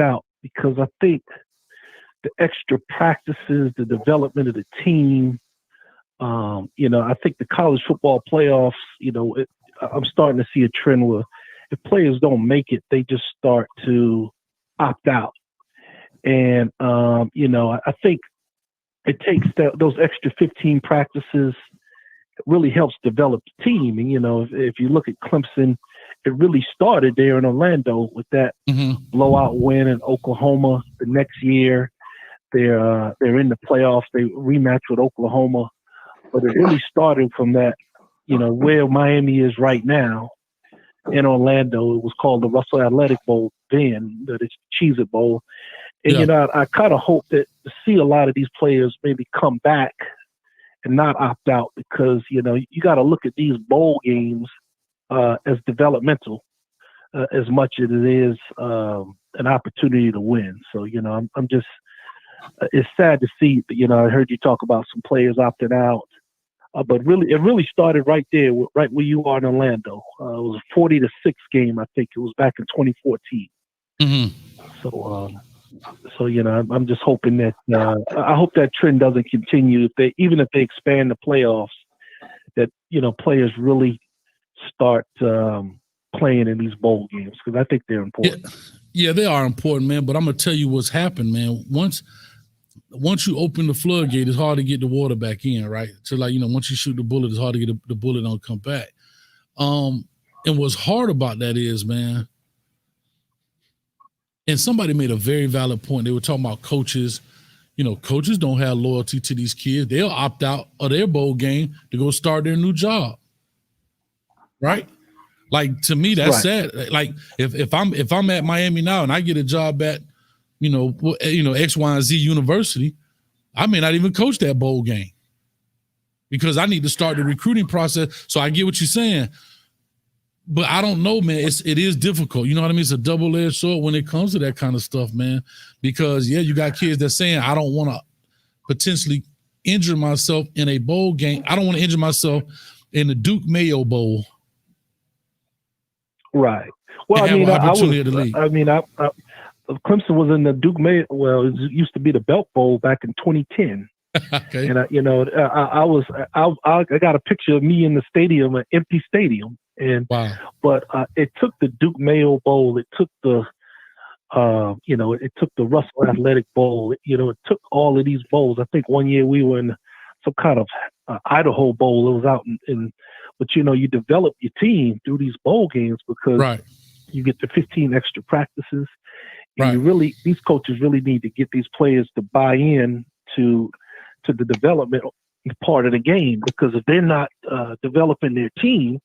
Out because I think the extra practices, the development of the team, you know, I think the college football playoffs, you know, I'm starting to see a trend where if players don't make it, they just start to opt out. And, you know, I think it takes those extra 15 practices. It really helps develop the team. And, you know, if you look at Clemson, it really started there in Orlando with that blowout win in Oklahoma. The next year, they're in the playoffs. They rematch with Oklahoma. But it really started from that, you know, where Miami is right now in Orlando. It was called the Russell Athletic Bowl then, that it's Cheez-It Bowl. And, you know, I kind of hope that to see a lot of these players maybe come back and not opt out because, you know, you got to look at these bowl games as developmental as much as it is an opportunity to win. So, you know, I'm just, it's sad to see, you know, I heard you talk about some players opting out, but really, it really started right there, right where you are in Orlando. It was a 40-6 game, I think it was back in 2014. So, you know, I'm just hoping that, I hope that trend doesn't continue. Even if they expand the playoffs, that, you know, players really start playing in these bowl games because I think they're important. Yeah, they are important, man. But I'm gonna tell you what's happened, man. Once you open the floodgate, it's hard to get the water back in, right? So, like, you know, once you shoot the bullet, it's hard to get the bullet don't come back. And what's hard about that is, man, and somebody made a very valid point. They were talking about coaches. You know, coaches don't have loyalty to these kids. They'll opt out of their bowl game to go start their new job. Right? Like, to me, that's sad. Like, if I'm at Miami now and I get a job at, you know, X, Y, and Z university, I may not even coach that bowl game because I need to start the recruiting process. So I get what you're saying, but I don't know, man. It is difficult. You know what I mean? It's a double-edged sword when it comes to that kind of stuff, man. Because you got kids that saying, I don't want to potentially injure myself in a bowl game. I don't want to injure myself in the Duke Mayo Bowl. Right. Well, I mean, Clemson was in the Duke Mayo. Well, it used to be the Belt Bowl back in 2010. Okay. And you know, I got a picture of me in the stadium, an empty stadium, and but it took the Duke Mayo Bowl. It took the, you know, it took the Russell Athletic Bowl. You know, it took all of these bowls. I think one year we were in some kind of Idaho Bowl. It was out in but, you know, you develop your team through these bowl games because you get the 15 extra practices. And these coaches really need to get these players to buy in to the development part of the game because if they're not developing their team,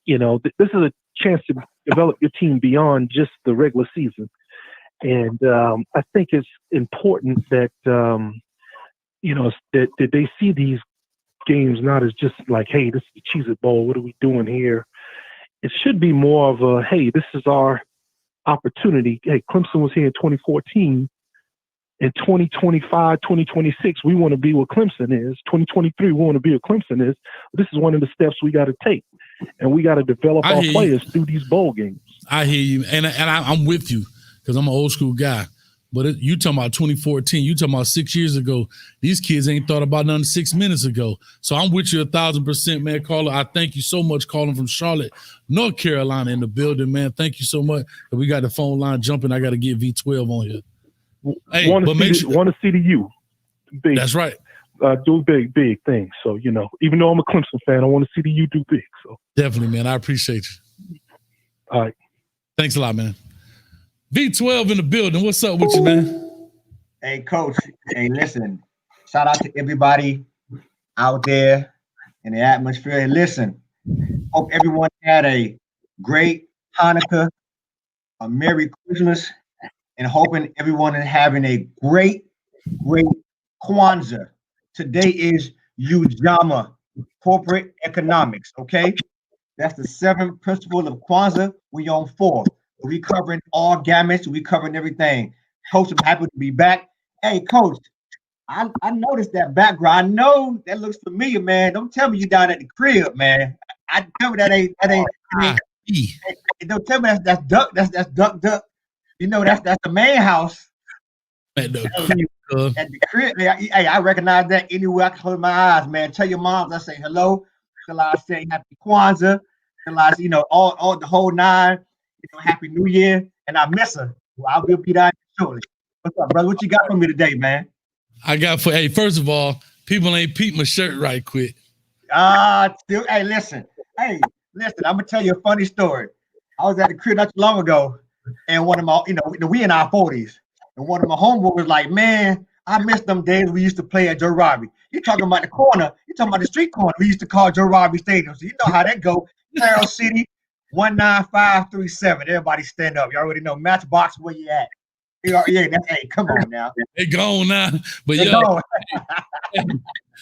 you know, this is a chance to develop your team beyond just the regular season. And I think it's important that, you know, that they see these games not as just like, hey, this is the Cheez-It Bowl. What are we doing here? It should be more of a, hey, this is our opportunity. Hey, Clemson was here in 2014. in 2025, 2026, we want to be what Clemson is. 2023, we want to be what Clemson is. This is one of the steps we got to take, and we got to develop our players through these bowl games. I hear you, and I'm with you because I'm an old school guy. But you talking about 2014, you talking about 6 years ago. These kids ain't thought about nothing 6 minutes ago. So I'm with you 1,000%, man, caller. I thank you so much, calling from Charlotte, North Carolina in the building, man. Thank you so much. We got the phone line jumping. I got to get V12 on here. Hey, want to see the U. Big. That's right. Do big things. So, even though I'm a Clemson fan, I want to see the U do big. So definitely, man. I appreciate you. All right. Thanks a lot, man. V12 in the building. What's up with you, man? Hey, Coach. Hey, listen. Shout out to everybody out there in the atmosphere. Hey, listen. Hope everyone had a great Hanukkah, a Merry Christmas, and hoping everyone is having a great Kwanzaa. Today is Ujamaa, corporate economics, okay? That's the 7th principle of Kwanzaa. We on 4. We covering all gamuts. We covering everything. Coach, I'm happy to be back. Hey, Coach, I noticed that background. I know that looks familiar, man. Don't tell me you down at the crib, man. I tell me that ain't. Don't tell me that's duck. That's duck. That's the main house. At the crib. Hey, I recognize that anywhere I can close my eyes, man. Tell your moms I say hello. Till I say happy Kwanzaa. Till I all the whole 9. Happy New Year, and I miss her. Well, I will be down shortly. What's up, brother? What you got for me today, man? First of all, people ain't peeped my shirt right quick. Hey, listen. I'm gonna tell you a funny story. I was at the crib not too long ago, and one of my, we in our 40s, and one of my homeboys was like, "Man, I miss them days we used to play at Joe Robbie." You talking about the corner? You talking about the street corner? We used to call Joe Robbie Stadium. So you know how that go. Carroll City. 19537. Everybody stand up. You already know Matchbox where you at. Hey, come on now. They gone now. But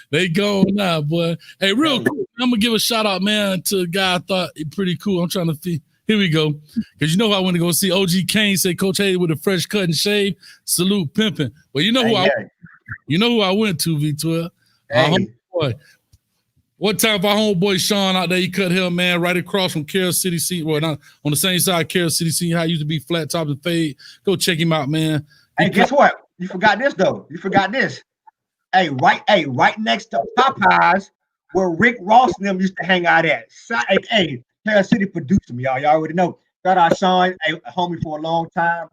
they gone now, boy. Hey, real quick, I'm gonna give a shout out, man, to a guy I thought pretty cool. I'm trying to see. Here we go. Because you know I went to go see OG Kane say Coach Hayes with a fresh cut and shave. Salute pimping. Well, you know who I went to, V12. Homeboy. What time for our homeboy Sean out there? He cut hair, man, right across from Carroll City Scene. Well, not on the same side of Carroll City Scene. How he used to be flat top and fade. Go check him out, man. Hey, guess what? You forgot this though. Hey, right next to Popeyes, where Rick Ross and them used to hang out at. Hey, Carroll City produced him, y'all. Y'all already know. Shout out Sean, a homie for a long time.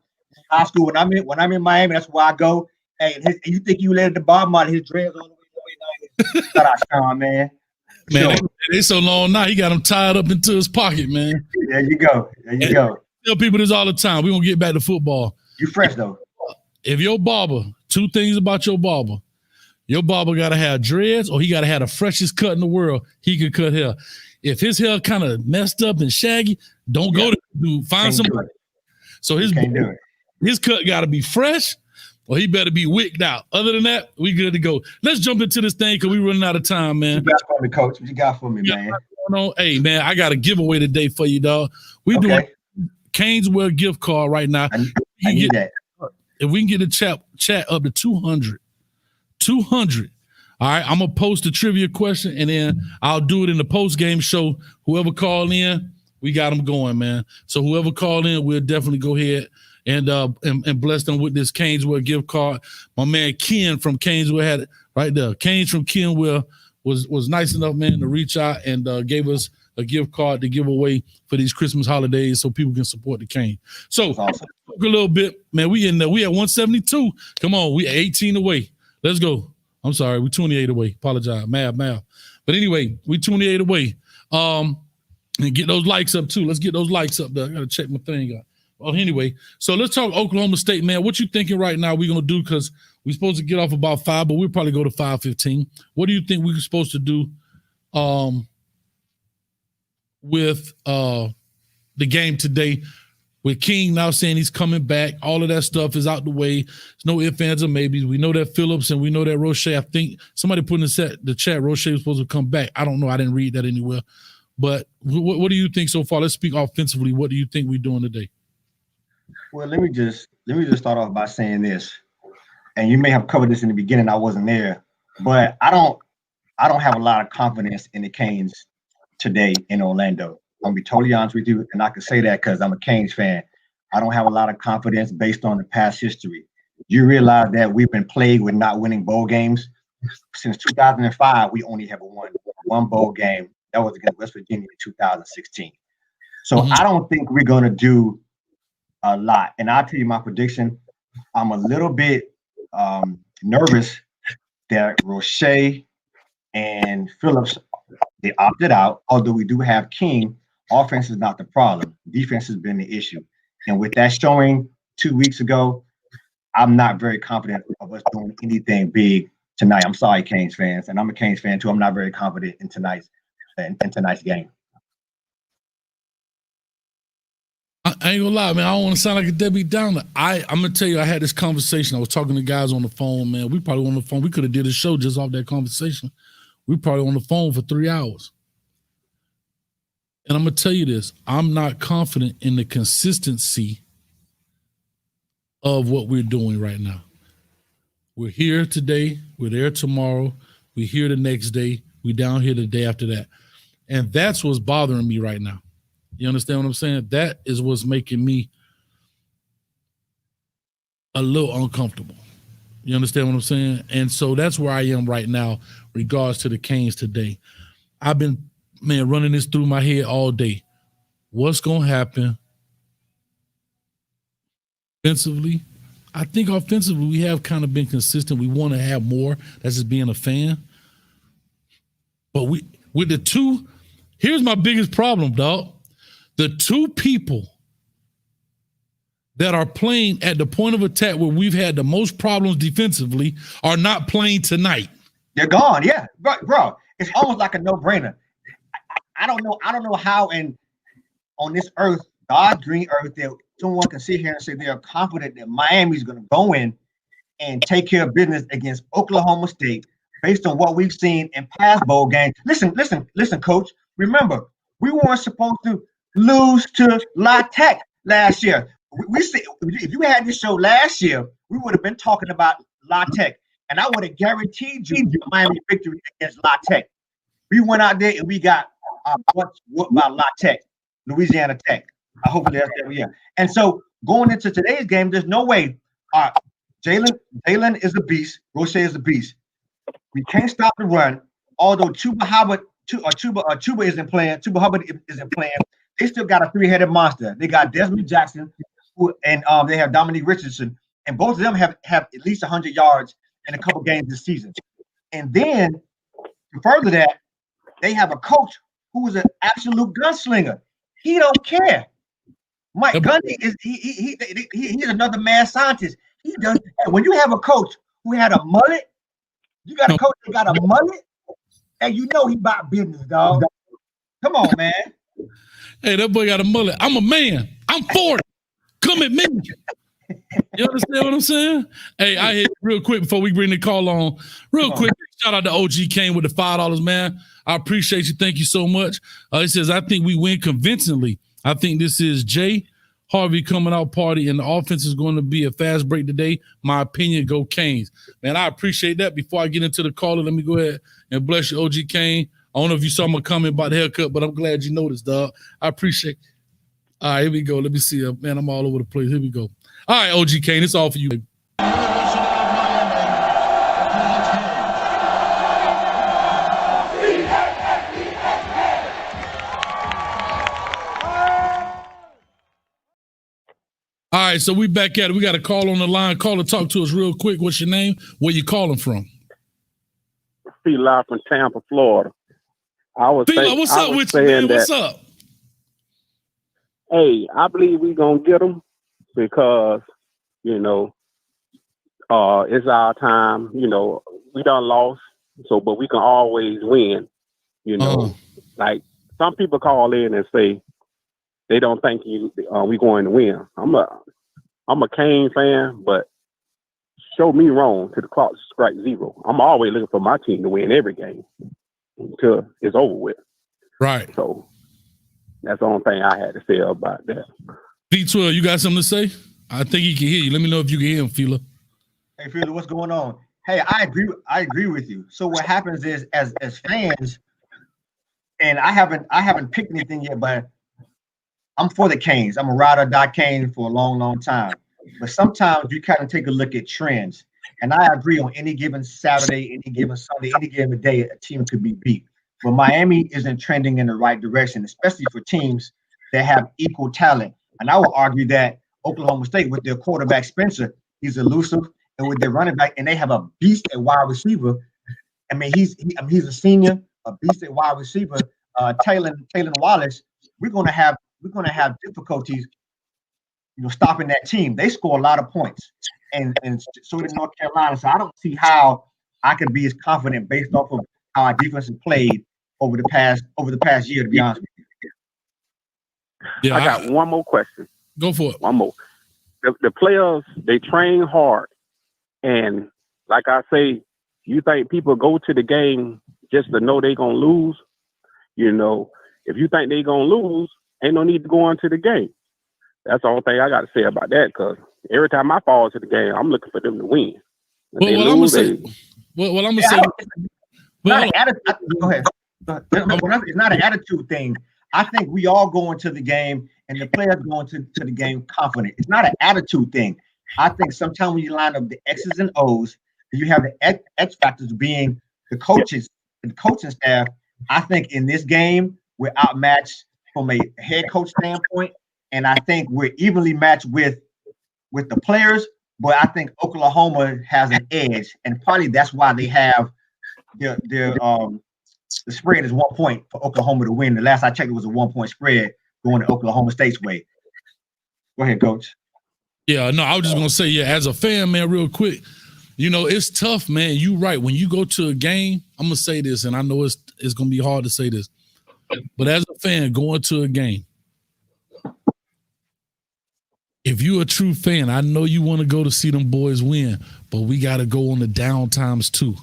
High school. When I'm in Miami, that's where I go. Hey, you think you let the bottom out of his dreads all the way down here? Shout out Sean, man. Man, they so long now, he got them tied up into his pocket, man. There you go. Tell people this all the time. We're going to get back to football. You fresh, though. If your barber, 2 things about your barber got to have dreads or he got to have the freshest cut in the world, he can cut hair. If his hair kind of messed up and shaggy, don't go to dude. Find somebody. So his cut got to be fresh. Well, he better be wicked out. Other than that, we good to go. Let's jump into this thing because we're running out of time, man. What you got for me, Coach? What you got for me, man? Hey, man, I got a giveaway today for you, dog. We're doing Caneswell gift card right now. I need that. If we can get the chat up to 200. 200. All right, I'm going to post a trivia question, and then I'll do it in the post-game show. Whoever called in, we got them going, man. So whoever called in, we'll definitely go ahead and bless them with this Caneswell gift card. My man Ken from Caneswell had it right there. Canes from Kenwell was nice enough, man, to reach out and gave us a gift card to give away for these Christmas holidays so people can support the Cane. So awesome. A little bit, man, we at 172. Come on, we 18 away. Let's go. I'm sorry, we 28 away. Apologize, math. But anyway, we 28 away. And get those likes up too. Let's get those likes up there. I gotta check my thing out. Well, anyway, so let's talk Oklahoma State, man. What you thinking right now we're going to do? Because we're supposed to get off about 5, but we'll probably go to 5:15. What do you think we're supposed to do with the game today? With King now saying he's coming back, all of that stuff is out the way. There's no ifs, ands, or maybes. We know that Phillips and we know that Roche. I think somebody put in the chat Roche was supposed to come back. I don't know. I didn't read that anywhere. But what do you think so far? Let's speak offensively. What do you think we're doing today? Well, let me just start off by saying this. and you may have covered this in the beginning. I wasn't there, but I don't have a lot of confidence in the Canes today in Orlando. I'm gonna be totally honest with you, and I can say that because I'm a Canes fan. I don't have a lot of confidence based on the past history. You realize that we've been plagued with not winning bowl games since 2005. We only have won one bowl game. That was against West Virginia in 2016. So I don't think we're gonna do a lot. And I'll tell you my prediction. I'm a little bit nervous that Roche and Phillips, they opted out. Although we do have King, offense is not the problem. Defense has been the issue. And with that showing 2 weeks ago, I'm not very confident of us doing anything big tonight. I'm sorry, Canes fans, and I'm a Canes fan too. I'm not very confident in tonight's game. I ain't gonna lie, man. I don't want to sound like a Debbie Downer. I'm gonna tell you, I had this conversation. I was talking to guys on the phone, man. We probably on the phone. We could have did a show just off that conversation. We probably on the phone for 3 hours. And I'm gonna tell you this: I'm not confident in the consistency of what we're doing right now. We're here today. We're there tomorrow. We're here the next day. We're down here the day after that, and that's what's bothering me right now. You understand what I'm saying? That is what's making me a little uncomfortable. You understand what I'm saying? And so that's where I am right now, regards to the Canes today. I've been, man, running this through my head all day. What's going to happen offensively? I think offensively we have kind of been consistent. We want to have more. That's just being a fan. But with the two, here's my biggest problem, dog. The two people that are playing at the point of attack where we've had the most problems defensively are not playing tonight. They're gone, yeah, bro. It's almost like a no-brainer. I don't know how on this earth, God's green earth, that someone can sit here and say they are confident that Miami's going to go in and take care of business against Oklahoma State based on what we've seen in past bowl games. Listen, Coach. Remember, we weren't supposed to lose to La Tech last year. We see, if you had this show last year, we would have been talking about La Tech, and I would have guaranteed you the Miami victory against La Tech. We went out there and we got what by La Tech, Louisiana Tech. I hope that's there. Yeah. And so going into today's game, there's no way. Jalen is a beast. Roche is a beast. We can't stop the run. Although Chuba Hubbard isn't playing. Chuba Hubbard isn't playing. They still got a three-headed monster. They got Desmond Jackson, and they have Dominique Richardson, and both of them have at least 100 yards in a couple games this season. And then to further that, they have a coach who is an absolute gunslinger. He don't care. Mike Gundy is he's another mad scientist. He does. When you have a coach who had a mullet, you got a coach that got a mullet, and you know he about business, dog. Come on, man. Hey, that boy got a mullet. I'm a man. I'm 40. Come at me. You understand what I'm saying? Hey, I hit real quick before we bring the call on. Real quick, shout out to OG Kane with the $5, man. I appreciate you. Thank you so much. He says, I think we win convincingly. I think this is Jay Harvey coming out party, and the offense is going to be a fast break today. My opinion, go Canes. Man, I appreciate that. Before I get into the caller, let me go ahead and bless you, OG Kane. I don't know if you saw my comment about the haircut, but I'm glad you noticed, dog. I appreciate it. All right, here we go. Let me see. Man, I'm all over the place. Here we go. All right, OG Kane, it's all for you. All right, so we back at it. We got a call on the line. Caller, talk to us real quick. What's your name? Where you calling from? Live from Tampa, Florida. What's up with you, man? What's up? Hey, I believe we're going to get them because, it's our time. We done lost, but we can always win. Like some people call in and say they don't think we going to win. I'm a Kane fan, but show me wrong to the clock strike zero. I'm always looking for my team to win every game until it's over with. Right. So that's the only thing I had to say about that. D12, you got something to say? I think he can hear you. Let me know if you can hear him, Fila. Hey, Philly, what's going on? Hey, I agree with you. So what happens is, as fans, and I haven't picked anything yet, but I'm for the Canes. I'm a ride or die Cane for a long, long time. But sometimes you kind of take a look at trends. And I agree, on any given Saturday, any given Sunday, any given day, a team could be beat. But Miami isn't trending in the right direction, especially for teams that have equal talent. And I would argue that Oklahoma State, with their quarterback Spencer, he's elusive, and with their running back, and they have a beast at wide receiver. I mean, he's a senior, a beast at wide receiver. Taylor Wallace. We're gonna have difficulties, stopping that team. They score a lot of points, and so did North Carolina. So I don't see how I could be as confident based off of how our defense has played over the past year. To be honest with you. Yeah, I got one more question. Go for it. One more. The players, they train hard, and like I say, you think people go to the game just to know they're gonna lose? If you think they're gonna lose, ain't no need to go into the game. That's the only thing I got to say about that. Because every time I fall into the game, I'm looking for them to win. Well, I'm gonna say. Well, I'm gonna say. Not an attitude. Go ahead. It's not an attitude thing. I think we all go into the game, and the players go into the game confident. It's not an attitude thing. I think sometimes when you line up the X's and O's, and you have the X factors being the coaches and the coaching staff. I think in this game we're outmatched from a head coach standpoint, and I think we're evenly matched with the players. But I think Oklahoma has an edge, and probably that's why they have their the spread is 1 point for Oklahoma to win. The last I checked, it was a 1 point spread going to Oklahoma State's way. Go ahead, Coach. Yeah, no, I was just gonna say, yeah, as a fan, man, real quick, it's tough, man. You right. When you go to a game, I'm gonna say this, and I know it's gonna be hard to say this, but as a fan going to a game, if you're a true fan, I know you want to go to see them boys win, but we got to go on the down times too,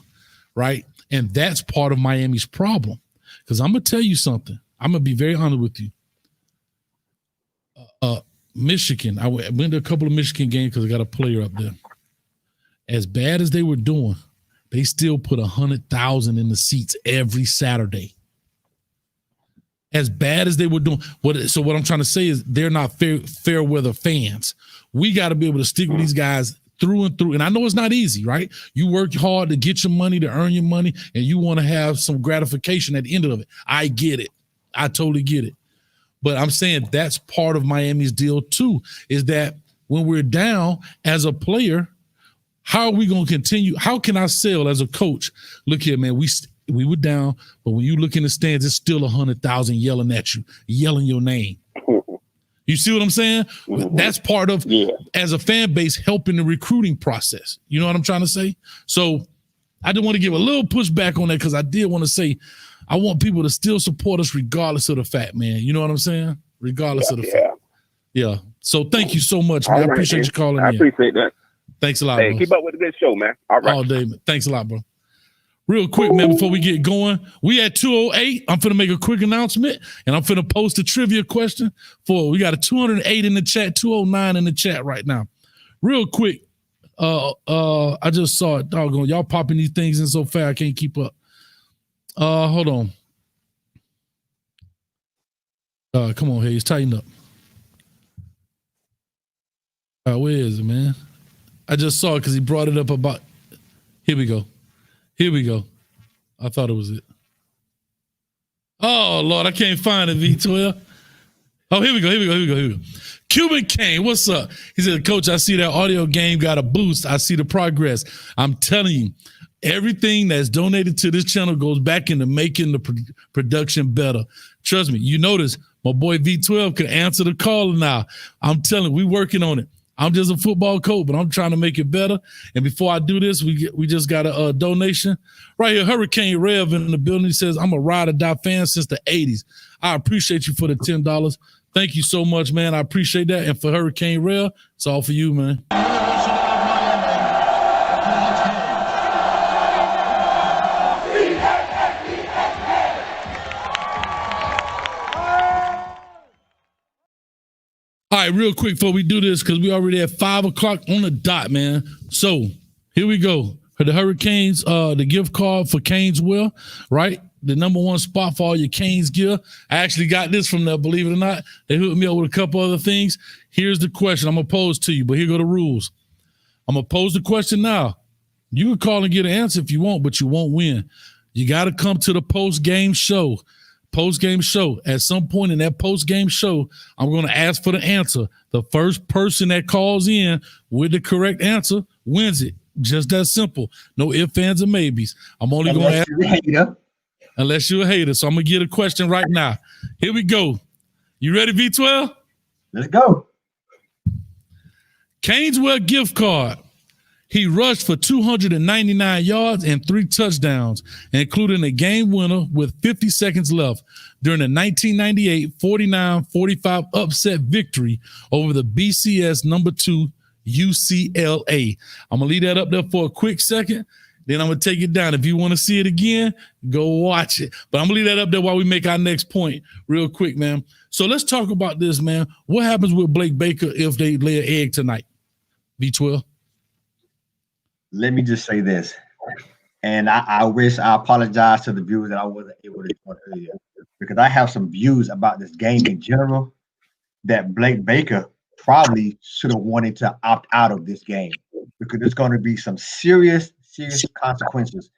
right? And that's part of Miami's problem. Because I'm going to tell you something. I'm going to be very honest with you. Michigan, I went to a couple of Michigan games because I got a player up there. As bad as they were doing, they still put 100,000 in the seats every Saturday. As bad as they were doing. So what I'm trying to say is they're not fair weather fans. We got to be able to stick with these guys through and through. And I know it's not easy, right? You work hard to get your money, to earn your money, and you want to have some gratification at the end of it. I get it. I totally get it. But I'm saying that's part of Miami's deal too, is that when we're down as a player, how are we going to continue? How can I sell as a coach? Look here, man, we were down, but when you look in the stands, it's still 100,000 yelling at you, yelling your name. You see what I'm saying? Mm-hmm. That's part of, as a fan base, helping the recruiting process. You know what I'm trying to say? So I did want to give a little pushback on that because I did want to say I want people to still support us regardless of the fact, man. You know what I'm saying? Regardless of the fact. Yeah. So thank you so much, man. I appreciate you calling in. I appreciate that. Thanks a lot, bro. Keep up with the good show, man. All right. All day, man. Thanks a lot, bro. Real quick, man, before we get going, we at 208. I'm finna make a quick announcement, and I'm finna post a trivia question we got a 208 in the chat, 209 in the chat right now. Real quick, I just saw it. Doggone, y'all popping these things in so fast, I can't keep up. Hold on. Come on, Hayes, tighten up. Where is it, man? I just saw it because he brought it up about. Here we go. I thought it was it. Oh, Lord, I can't find it, V12. Oh, here we go. Cuban Kane, what's up? He said, Coach, I see that audio game got a boost. I see the progress. I'm telling you, everything that's donated to this channel goes back into making the production better. Trust me, you notice my boy V12 can answer the call now. I'm telling you, we working on it. I'm just a football coach, but I'm trying to make it better. And before I do this, we just got a donation. Right here, Hurricane Rev in the building. He says, I'm a ride or die fan since the 80s. I appreciate you for the $10. Thank you so much, man. I appreciate that. And for Hurricane Rev, it's all for you, man. All right, real quick before we do this, because we already at 5 o'clock on the dot, man. So Here we go. For the Hurricanes, the gift card for Canes Well, right? The number one spot for all your Canes gear. I actually got this from there, believe it or not. They hooked me up with a couple other things. Here's the question I'm going to pose to you, but here go the rules. I'm going to pose the question now. You can call and get an answer if you want, but you won't win. You got to come to the post-game show. Post-game show. At some point in that post-game show, I'm going to ask for the answer. The first person that calls in with the correct answer wins it. Just that simple. No ifs, ands, or maybes. I'm only going to ask unless you're a hater. So I'm going to get a question right now. Here we go. You ready, V12? Let's go. Caneswell gift card. He rushed for 299 yards and 3 touchdowns, including a game winner with 50 seconds left during the 1998 49-45 upset victory over the BCS number 2 UCLA. I'm going to leave that up there for a quick second. Then I'm going to take it down. If you want to see it again, go watch it. But I'm going to leave that up there while we make our next point real quick, man. So let's talk about this, man. What happens with Blake Baker if they lay an egg tonight? V12. Let me just say this, and I apologize to the viewers that I wasn't able to join earlier, because I have some views about this game in general that Blake Baker probably should have wanted to opt out of this game, because there's going to be some serious consequences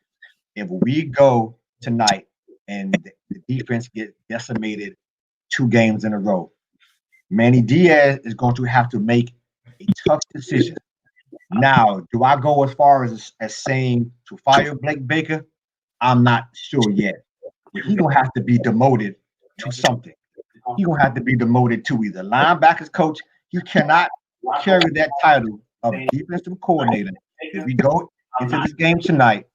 if we go tonight and the defense gets decimated 2 games in a row. Manny Diaz is going to have to make a tough decision. Now, do I go as far as saying to fire Blake Baker? I'm not sure yet. He's going to have to be demoted to something. He's going to have to be demoted to either linebackers coach. You cannot carry that title of defensive coordinator if we go into this game tonight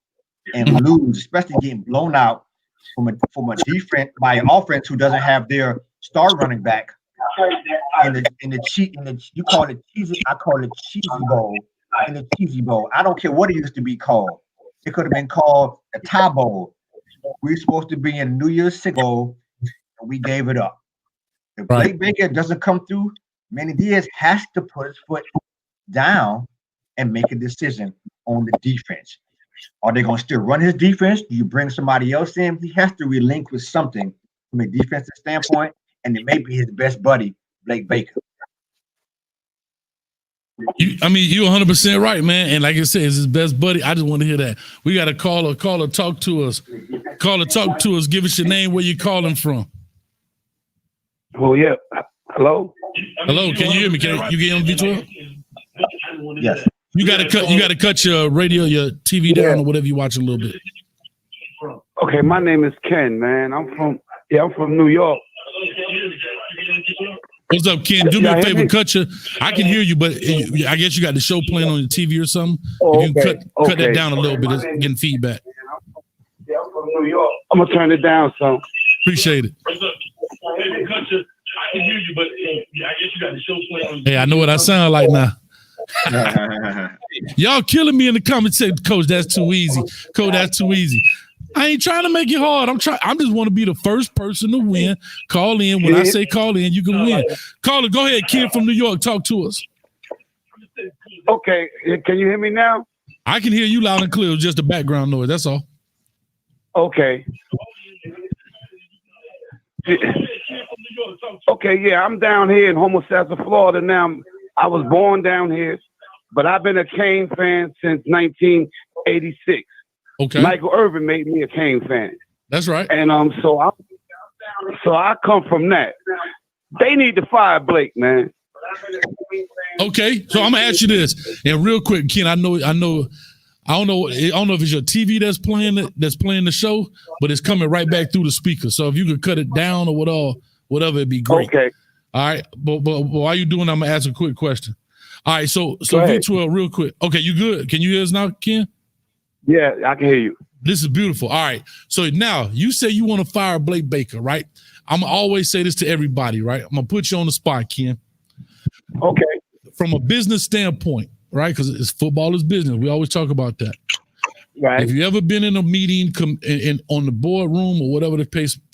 and lose, especially getting blown out from a defense by an offense who doesn't have their star running back. You call it Cheez-It, I call it Cheesy Bowl. In the Cheesy Bowl. I don't care what it used to be called. It could have been called a Tie Bowl. We were supposed to be in New Year's Six Bowl, and we gave it up. If Blake Baker doesn't come through, Manny Diaz has to put his foot down and make a decision on the defense. Are they going to still run his defense? Do you bring somebody else in? He has to relinquish something from a defensive standpoint, and it may be his best buddy, Blake Baker. You're 100% right, man. And like I said, it's his best buddy. I just want to hear that. We got a caller, talk to us. Caller, talk to us. Give us your name, where you calling from. Oh, yeah. Hello? Hello, can you hear me? Can you get on V12? Yes. You gotta cut your radio, your TV down or whatever you're watching a little bit. Okay, my name is Ken, man. I'm from New York. What's up, Ken? Do me a favor, cut your. I can hear you, but I guess you got the show playing on your TV or something. Oh, if you can cut that down a little bit, it's getting feedback. Yeah, I'm from New York. I'm gonna turn it down some. Appreciate it. I can hear you, but I guess you got the show playing on. Hey, I know what I sound like now. Y'all killing me in the comments. Say, Coach, that's too easy. Coach, that's too easy. I ain't trying to make it hard. I'm just want to be the first person to win. Call in. When I say call in, you can win. Caller, go ahead. Kid from New York, talk to us. Okay, can you hear me now? I can hear you loud and clear. It's just the background noise. That's all. Okay. Okay, yeah, I'm down here in Homosassa, Florida now. I was born down here, but I've been a Kane fan since 1986. Okay. Michael Irvin made me a Kane fan. That's right. And so I come from that. They need to fire Blake, man. Okay, so I'm gonna ask you this, and real quick, Ken. I don't know if it's your TV that's playing the show, but it's coming right back through the speaker. So if you could cut it down or whatever, it'd be great. Okay. All right, but while you doing, I'm gonna ask a quick question. All right, so V12, real quick. Okay, you good? Can you hear us now, Ken? Yeah, I can hear you. This is beautiful. All right, so now you say you want to fire Blake Baker, right? I'm gonna always say this to everybody, right? I'm gonna put you on the spot, Ken. Okay. From a business standpoint, right? Because football is business. We always talk about that. Right. If you ever been in a meeting on the boardroom or whatever the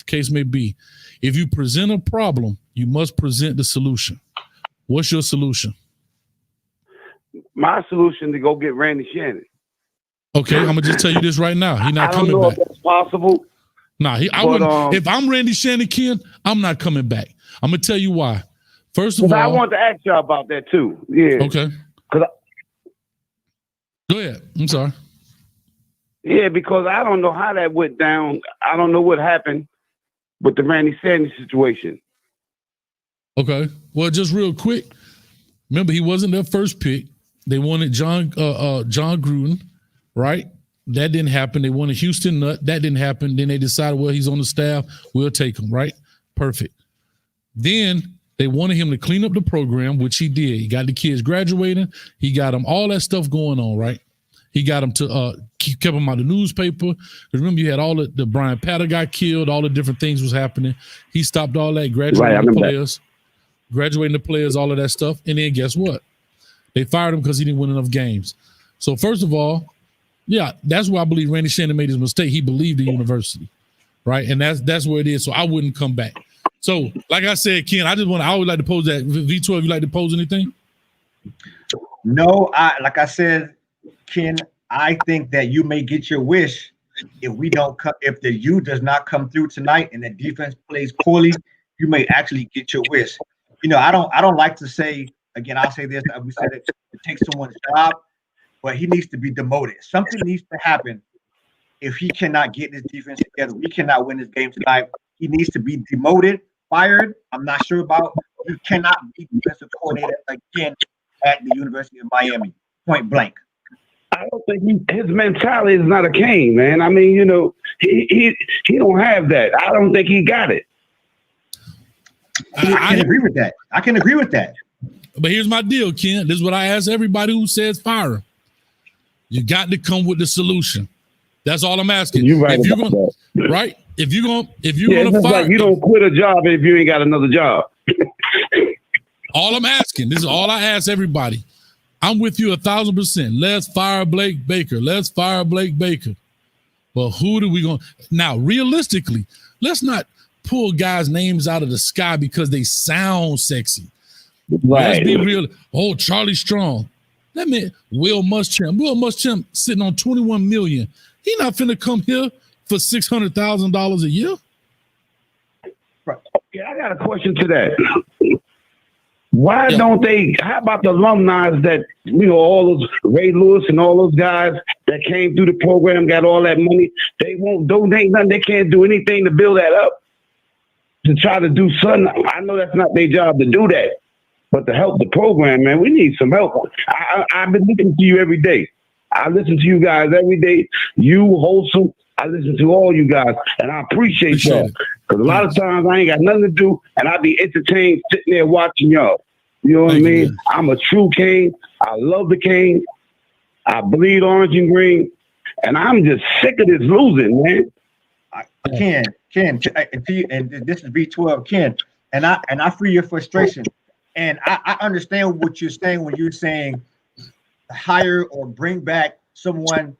case may be, if you present a problem, you must present the solution. What's your solution? My solution to go get Randy Shannon. Okay, I'm gonna just tell you this right now. He's not coming back. If that's possible. Nah, I wouldn't. If I'm Randy Shannon, Ken, I'm not coming back. I'm gonna tell you why. First of all, I want to ask y'all about that too. Yeah. Okay. Go ahead. I'm sorry. Yeah, because I don't know how that went down. I don't know what happened with the Randy Sanders situation. Okay. Well, just real quick. Remember, he wasn't their first pick. They wanted John Gruden, right? That didn't happen. They wanted Houston Nutt. That didn't happen. Then they decided, well, he's on the staff. We'll take him, right? Perfect. Then they wanted him to clean up the program, which he did. He got the kids graduating. He got them all that stuff going on, right? He got them to kept them out of the newspaper. Remember, you had all the Brian Patter got killed. All the different things was happening. He stopped all that, graduating the players, all of that stuff. And then guess what? They fired him because he didn't win enough games. So first of all, yeah, that's why I believe Randy Shannon made his mistake. He believed the university, right? And that's where it is. So I wouldn't come back. So, like I said, Ken, I always like to pose that. V12, you like to pose anything? No, like I said, Ken, I think that you may get your wish if the U does not come through tonight and the defense plays poorly, you may actually get your wish. You know, I don't like to say, again, I'll say this, we said it takes someone's job, but he needs to be demoted. Something needs to happen if he cannot get his defense together. We cannot win this game tonight. He needs to be demoted, fired. I'm not sure about. He cannot be defensive coordinator again at the University of Miami, point blank. I don't think his mentality is not a Kane, man. I mean, you know, he don't have that. I don't think he got it. I can agree with that. I can agree with that. But here's my deal, Ken. This is what I ask everybody who says fire him. You got to come with the solution. That's all I'm asking. You're right. If you're gonna, right? If you're gonna fire, like you don't quit a job if you ain't got another job. All I'm asking, this is all I ask everybody. I'm with you 1,000%. Let's fire Blake Baker. Let's fire Blake Baker. But who do we going to now? Realistically, let's not pull guys' names out of the sky because they sound sexy. Right. Let's be real. Oh, Charlie Strong. Will Muschamp. Will Muschamp sitting on $21 million. He not finna come here for $600,000 a year. Yeah, I got a question to that. Why don't they? How about the alumni that all those Ray Lewis and all those guys that came through the program, got all that money? They won't donate nothing. They can't do anything to build that up. To try to do something. I know that's not their job to do that, but to help the program, man, we need some help. I've been listening to you every day. I listen to you guys every day. You, Wholesome, I listen to all you guys, and I appreciate y'all. Because a lot of times I ain't got nothing to do, and I be entertained sitting there watching y'all. You know what I mean? I'm a true Cane. I love the Cane. I bleed orange and green, and I'm just sick of this losing, man. Ken, and this is B12, Ken, and I feel your frustration, and I understand what you're saying when you're saying hire or bring back someone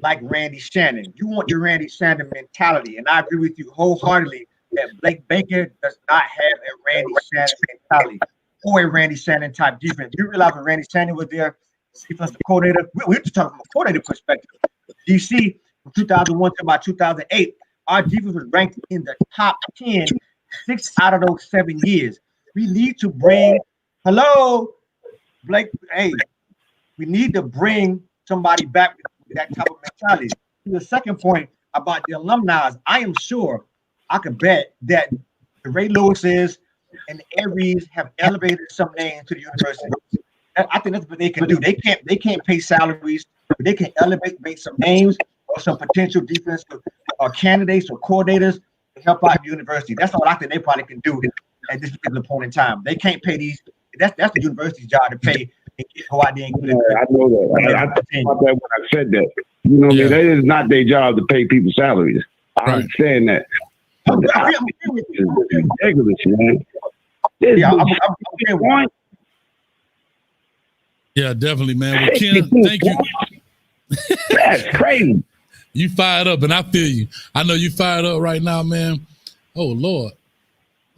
like Randy Shannon. You want your Randy Shannon mentality, and I agree with you wholeheartedly that Blake Baker does not have a Randy Shannon mentality or a Randy Shannon type defense. You realize when Randy Shannon was there, defensive coordinator, we're just talking from a coordinator perspective. DC from 2001 to about 2008, our defense was ranked in the top 10 6 out of those 7 years. We need to bring, Blake, we need to bring somebody back with that type of mentality. To the second point about the alumni, I am sure I can bet that the Ray Lewises and the Aries have elevated some names to the university. I think that's what they can do. They can't pay salaries, but they can elevate some names or some potential defensive candidates or coordinators to help out the university. That's all I think they probably can do at this particular point in time. They can't pay these. That's the university's job to pay and go out there and get I know that. I thought about that when I said that. You know what I mean? That is not their job to pay people salaries. I understand that. It's ridiculous, man. Yeah, definitely, man. Well, Ken, thank you. That's crazy. You fired up, and I feel you. I know you fired up right now, man. Oh, Lord.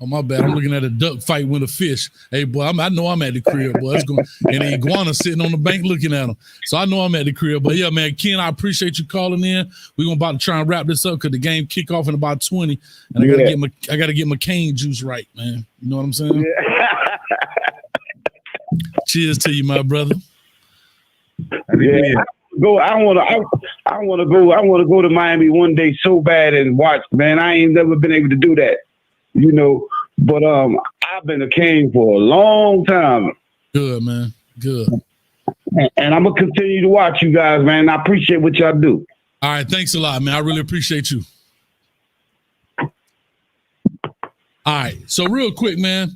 Oh, my bad. I'm looking at a duck fight with a fish. Hey, boy, I know I'm at the crib, boy. And the iguana sitting on the bank looking at him. So I know I'm at the crib. But, yeah, man, Ken, I appreciate you calling in. We're going about to try and wrap this up because the game kick off in about 20. And I got to get my cane juice right, man. You know what I'm saying? Yeah. Cheers to you, my brother. Yeah. I want to go to Miami one day so bad and watch, man. I ain't never been able to do that. You know, but I've been a Cane for a long time. Good, man. Good. And I'm gonna continue to watch you guys, man. I appreciate what y'all do. All right, thanks a lot, man. I really appreciate you. All right, so real quick, man.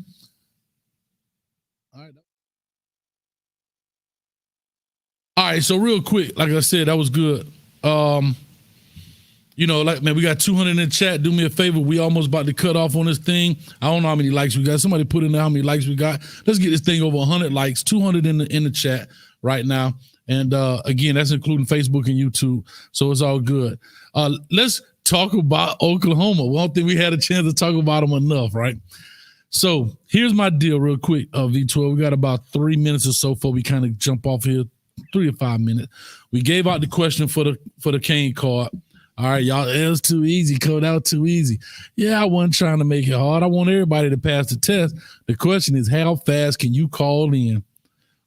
All right, so real quick, like I said, that was good. You know, like, man, we got 200 in the chat. Do me a favor. We almost about to cut off on this thing. I don't know how many likes we got. Somebody put in there how many likes we got. Let's get this thing over 100 likes, 200 in the chat right now. And again, that's including Facebook and YouTube. So it's all good. Let's talk about Oklahoma. Well, I don't think we had a chance to talk about them enough, right? So here's my deal real quick, V12. We got about 3 minutes or so before we kind of jump off here, 3 to 5 minutes. We gave out the question for the Cane card. All right, y'all, it was too easy, Code. That was too easy. Yeah, I wasn't trying to make it hard. I want everybody to pass the test. The question is, how fast can you call in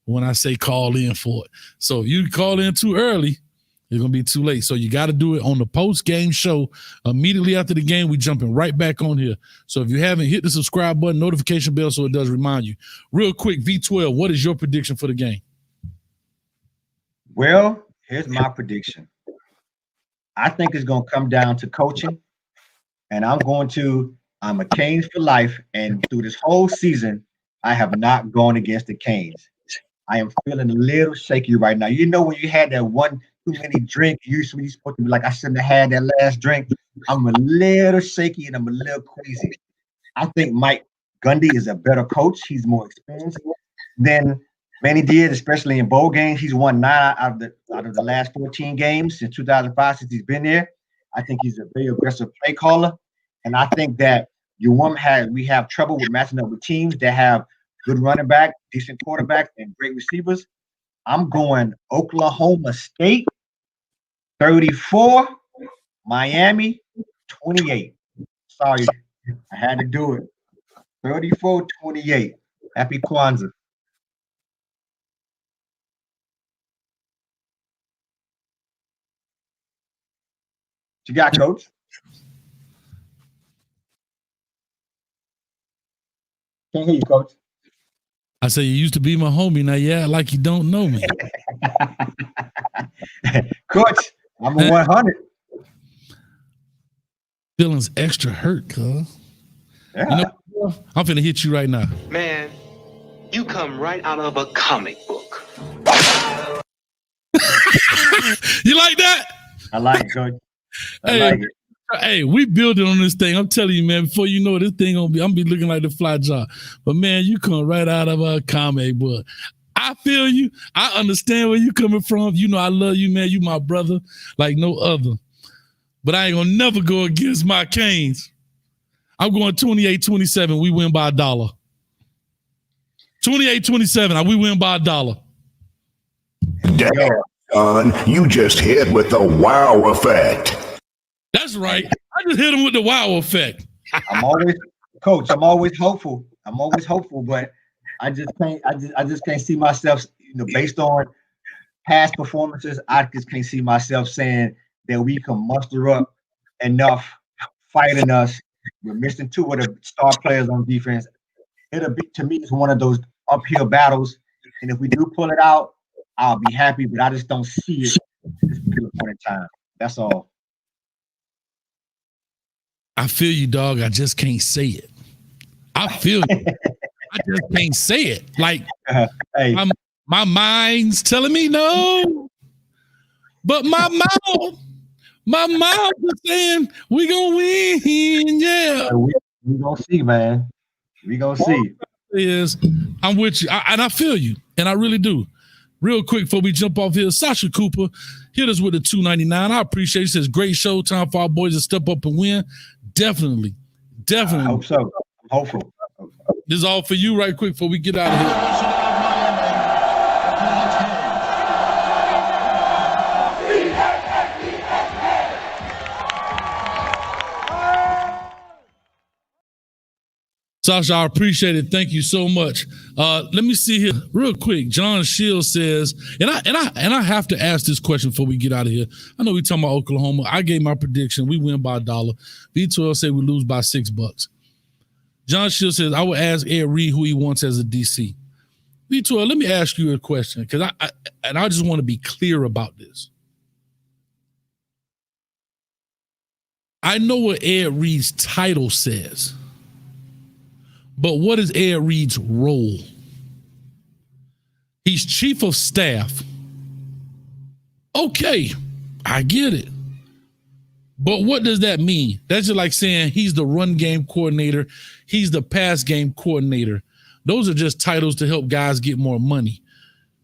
when I say call in for it? So if you call in too early, it's going to be too late. So you got to do it on the post-game show. Immediately after the game, we jumping right back on here. So if you haven't, hit the subscribe button, notification bell so it does remind you. Real quick, V12, what is your prediction for the game? Well, here's my prediction. I think it's going to come down to coaching, and I'm a Canes for life, and through this whole season, I have not gone against the Canes. I am feeling a little shaky right now. You know, when you had that one too many drink, usually you're supposed to be like, I shouldn't have had that last drink. I'm a little shaky, and I'm a little queasy. I think Mike Gundy is a better coach. He's more experienced than Manny did, especially in bowl games. He's won 9 out of the last 14 games since 2005, since he's been there. I think he's a very aggressive play caller. And I think that we have trouble with matching up with teams that have good running back, decent quarterback, and great receivers. I'm going Oklahoma State 34, Miami 28. Sorry, I had to do it. 34-28. Happy Kwanzaa. You got, Coach? Can't hear you, Coach. I say you used to be my homie. Now, yeah, like you don't know me. Coach, I'm a 100. Feelings extra hurt, cuz. Yeah. You know, I'm finna hit you right now. Man, you come right out of a comic book. You like that? I like it, Coach. Hey, we building on this thing. I'm telling you, man, before you know it, this thing I'm be looking like the fly job. But man, you come right out of a comic book. I feel you. I understand where you coming from. You know I love you, man. You my brother like no other. But I ain't gonna never go against my Canes. I'm going 28-27. We win by $1. 28-27. We win by $1. Damn, you just hit with the wow effect. That's right. I just hit him with the wow effect. I'm always hopeful. But I just can't see myself, based on past performances, I just can't see myself saying that we can muster up enough fighting us. We're missing 2 of the star players on defense. It'll be, to me, it's one of those uphill battles. And if we do pull it out, I'll be happy, but I just don't see it at this particular point in time. That's all. I feel you, dog. I just can't say it. I feel you. I just can't say it. Like, hey. my mind's telling me no, but my mouth is saying we gonna win. Yeah, we gonna see, man. We gonna see. I'm with you, and I feel you, and I really do. Real quick before we jump off here, Sasha Cooper hit us with a $2.99. I appreciate it. Says great show, time for our boys to step up and win. Definitely. I hope so. hopeful. This is all for you right quick before we get out of here. Sasha, I appreciate it. Thank you so much. Let me see here real quick. John Shields says, and I have to ask this question before we get out of here. I know we're talking about Oklahoma. I gave my prediction. We win by $1. V12 said we lose by $6. John Shields says, I would ask Ed Reed who he wants as a DC. V12, let me ask you a question, because I just want to be clear about this. I know what Ed Reed's title says. But what is Ed Reed's role? He's chief of staff. Okay, I get it. But what does that mean? That's just like saying he's the run game coordinator. He's the pass game coordinator. Those are just titles to help guys get more money.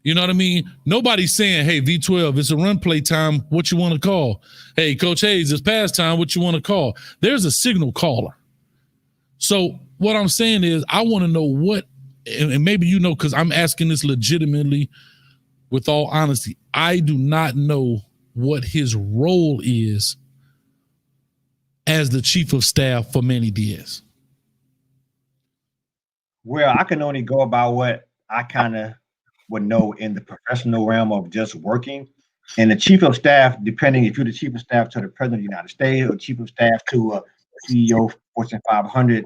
You know what I mean? Nobody's saying, hey, V12, it's a run play time. What you want to call? Hey, Coach Hayes, it's pass time. What you want to call? There's a signal caller. So what I'm saying is I want to know what, and maybe you know, because I'm asking this legitimately with all honesty. I do not know what his role is as the chief of staff for Manny Diaz. Well, I can only go about what I kind of would know in the professional realm of just working. And the chief of staff, depending if you're the chief of staff to the president of the United States or chief of staff to a CEO, Fortune 500,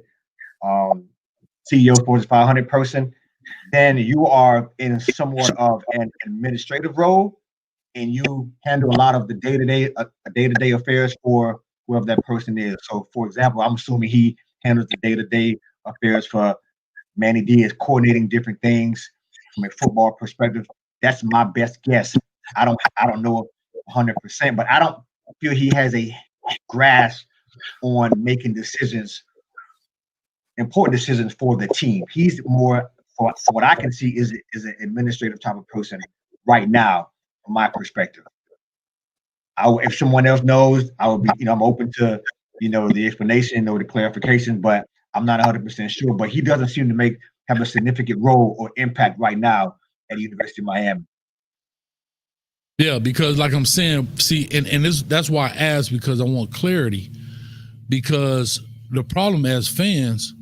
CEO Fortune 500 person, then you are in somewhat of an administrative role, and you handle a lot of the day-to-day affairs for whoever that person is. So, for example, I'm assuming he handles the day-to-day affairs for Manny Diaz, coordinating different things from a football perspective. That's my best guess. I don't know 100%, but I don't feel he has a grasp on making decisions, important decisions for the team. He's more, for what I can see, is an administrative type of person right now, from my perspective. If someone else knows, I would be, I'm open to, the explanation or the clarification, but I'm not 100% sure. But he doesn't seem to have a significant role or impact right now at the University of Miami. Yeah, because like I'm saying, see, and that's why I asked, because I want clarity. Because the problem as fans,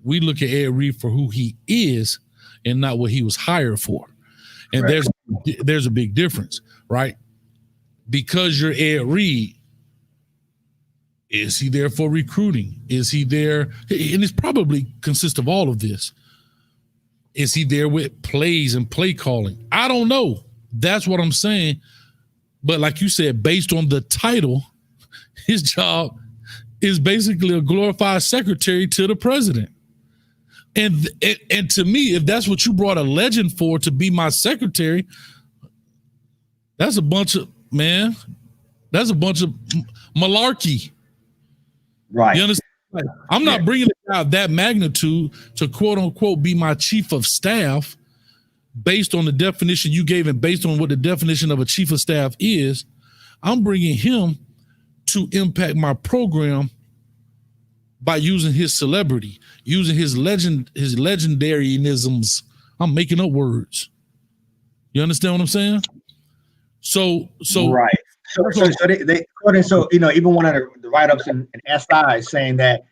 we look at Ed Reed for who he is and not what he was hired for. And right. There's a big difference, right? Because you're Ed Reed, is he there for recruiting? Is he there? And it's probably consists of all of this. Is he there with plays and play calling? I don't know. That's what I'm saying. But like you said, based on the title, his job is basically a glorified secretary to the president. And to me, if that's what you brought a legend for, to be my secretary, that's a bunch of malarkey. Right. You understand? I'm not bringing it out that magnitude to quote unquote be my chief of staff based on the definition you gave and based on what the definition of a chief of staff is. I'm bringing him to impact my program by using his celebrity, using his legendaryisms. I'm making up words. You understand what I'm saying? So right. So even one of the write-ups in SI is saying that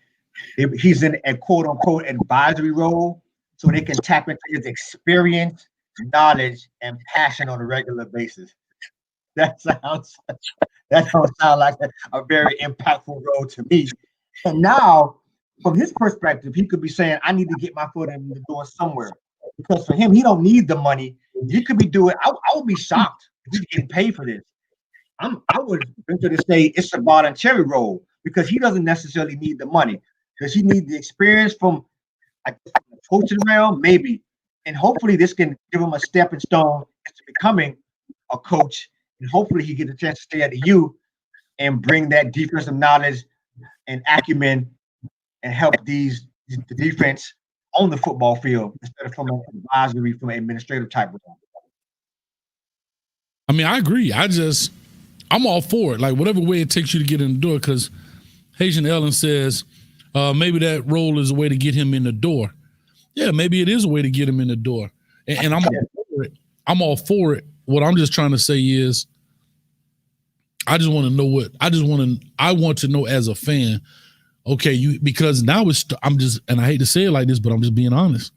he's in a quote unquote advisory role, so they can tap into his experience, knowledge, and passion on a regular basis. That don't sound like a very impactful role to me. And now, from his perspective, he could be saying, I need to get my foot in the door somewhere. Because for him, he don't need the money. He could be doing, I would be shocked if he's getting paid for this. I would venture to say it's a voluntary role, because he doesn't necessarily need the money. Does he need the experience from the coaching realm? Maybe. And hopefully this can give him a stepping stone to becoming a coach. And hopefully he gets a chance to stay at the U and bring that defensive knowledge and acumen and help the defense on the football field instead of from an advisory, from an administrative type of role. I mean, I agree. I'm all for it. Like whatever way it takes you to get in the door, because Haitian Ellen says, maybe that role is a way to get him in the door. Yeah, maybe it is a way to get him in the door. And I'm all for it. I'm all for it. What I'm just trying to say is I just want to know I want to know as a fan, okay, because now and I hate to say it like this, but I'm just being honest.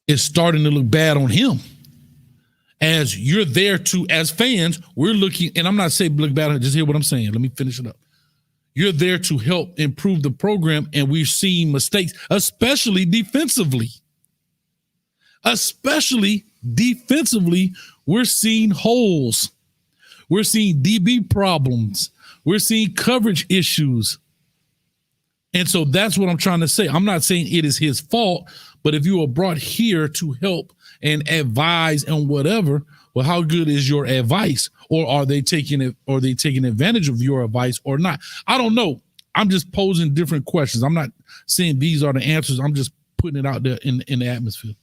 It's starting to look bad on him. As you're there as fans, we're looking, and I'm not saying look bad, just hear what I'm saying. Let me finish it up. You're there to help improve the program, and we've seen mistakes, especially defensively. Especially defensively, we're seeing holes. We're seeing DB problems. We're seeing coverage issues. And so that's what I'm trying to say. I'm not saying it is his fault, but if you are brought here to help and advise and whatever, well, how good is your advice? Or are they taking advantage of your advice or not? I don't know. I'm just posing different questions. I'm not saying these are the answers. I'm just putting it out there in the atmosphere.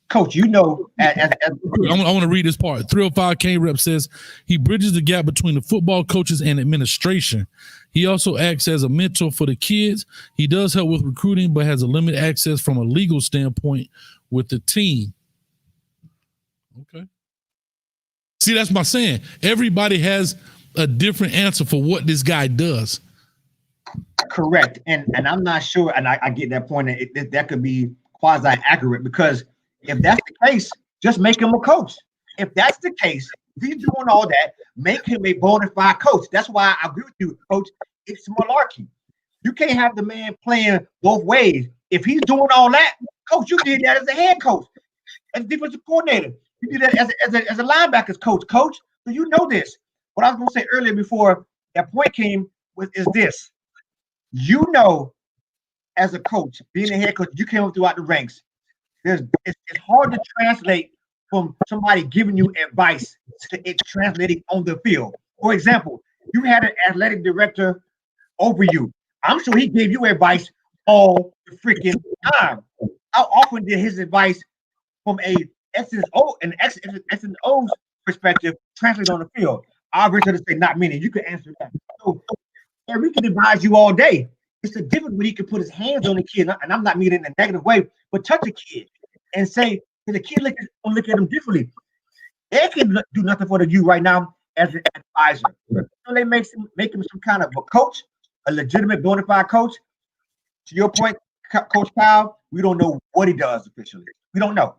Coach, I want to read this part. 305 K Rep says he bridges the gap between the football coaches and administration. He also acts as a mentor for the kids. He does help with recruiting, but has a limited access from a legal standpoint with the team. Okay. See, that's my saying. Everybody has a different answer for what this guy does. Correct. And I'm not sure, and I get that point, that could be quasi-accurate, because if that's the case, just make him a coach. If that's the case, if he's doing all that, make him a bona fide coach. That's why I agree with you, Coach. It's malarkey. You can't have the man playing both ways. If he's doing all that, Coach, you did that as a head coach, as a defensive coordinator. You did that as a linebackers coach. Coach, so you know this. What I was going to say earlier before that point came is this. You know, as a coach, being a head coach, you came up throughout the ranks. It's hard to translate from somebody giving you advice to it translating on the field. For example, you had an athletic director over you. I'm sure he gave you advice all the freaking time. How often did his advice from a X and O's perspective translate on the field? I'll venture to say not many. You can answer that. So, we can advise you all day. It's the difference when he can put his hands on the kid, and I'm not meaning in a negative way, but touch a kid and say, the kid look at him differently. They can do nothing for you right now as an advisor. So they make him some kind of a coach, a legitimate bona fide coach. To your point, Coach Kyle, we don't know what he does officially. We don't know.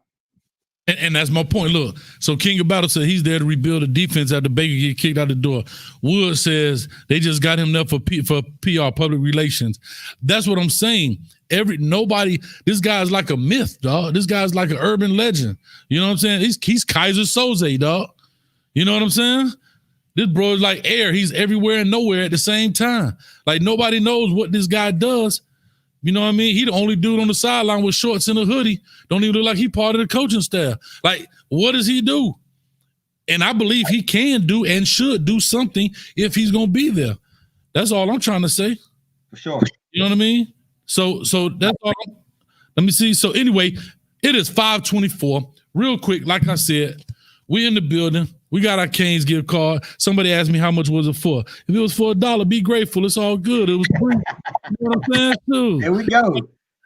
And that's my point. Look, so King of Battle said he's there to rebuild the defense after Baker get kicked out the door. Wood says they just got him there for PR, public relations. That's what I'm saying. This guy's like a myth, dog. This guy's like an urban legend. You know what I'm saying? He's Kaiser Soze, dog. You know what I'm saying? This bro is like air. He's everywhere and nowhere at the same time. Like nobody knows what this guy does. You know what I mean? He the only dude on the sideline with shorts and a hoodie. Don't even look like he part of the coaching staff. Like, what does he do? And I believe he can do and should do something if he's going to be there. That's all I'm trying to say. For sure. You know what I mean? So that's all. Let me see. So anyway, it is 5:24. Real quick, like I said, we in the building. We got our Canes gift card. Somebody asked me how much was it for. If it was for $1, be grateful. It's all good. It was free. You know what I'm saying, too? There we go.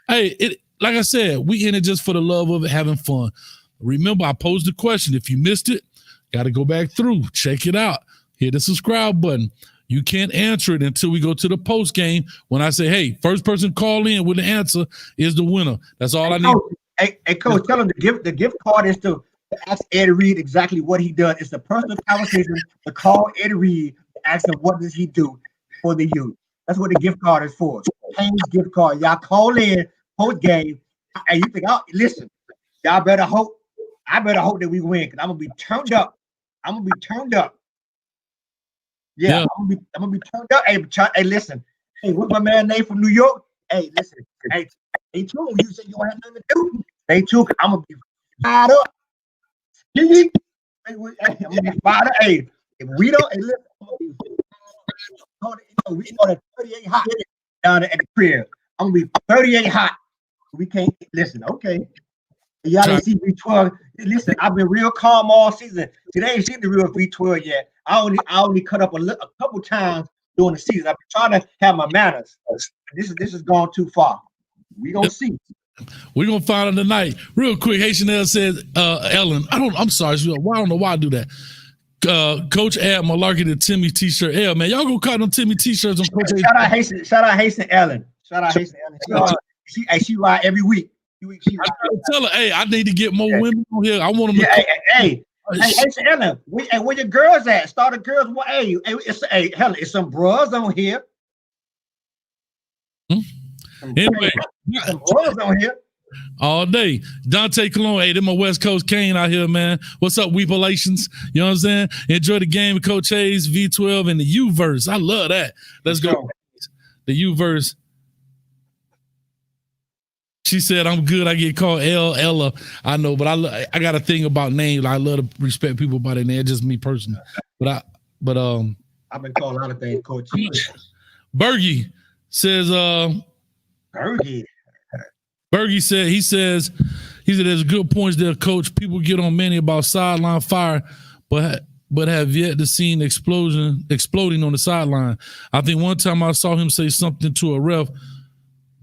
Hey, like I said, we in it just for the love of it, having fun. Remember, I posed the question. If you missed it, got to go back through. Check it out. Hit the subscribe button. You can't answer it until we go to the post game when I say, hey, first person call in with the answer is the winner. That's all I need. Hey, Coach, tell him the gift card is to ask Eddie Reed exactly what he does. It's a personal conversation to call Eddie Reed to ask him what does he do for the youth. That's what the gift card is for. Canes gift card. Y'all call in post game, and you think, listen, y'all better hope. I better hope that we win because I'm gonna be turned up. Yeah. I'm gonna be turned up. Hey, listen. Hey, what's my man name from New York? Hey, listen. Hey, too. You said you don't have nothing to do. Hey, too. I'm gonna be fired up. I'm gonna be fired up. Hey, if we don't, hey, listen. We go to 38 hot down there at the crib. I'm gonna be 38 hot. We can't listen. Okay. Y'all didn't see V12. Listen, I've been real calm all season. Today ain't seen the real V12 yet. I only cut up a couple times during the season. I've been trying to have my manners. This is gone too far. We gonna see. We're gonna find out tonight. Real quick, Chanel says, Ellen, I'm sorry, I don't know why I do that. Coach add Malarkey to Timmy t-shirt. Yeah, man, y'all go cut them Timmy t-shirts on Coach. Shout out Hasten Ellen. She ride every week. Tell her, hey, I need to get more women on here. I want them to Hey, Ellen, where your girls at? Start the girls. It's some bros on here. Anyway, some bros on here. All day. Dante Colon, hey, them my West Coast Kane out here, man. What's up, Weepalations? You know what I'm saying? Enjoy the game with Coach Hayes, V12, and the U-verse. I love that. Let's go. The U-verse. She said, I'm good. I get called Ella. I know, but I got a thing about names. I love to respect people by their name. It's just me personally. But I've been called a lot of things, Coach. Bergie says, Bergie said, he said there's good points there, Coach. People get on many about sideline fire, but have yet to see exploding on the sideline. I think one time I saw him say something to a ref,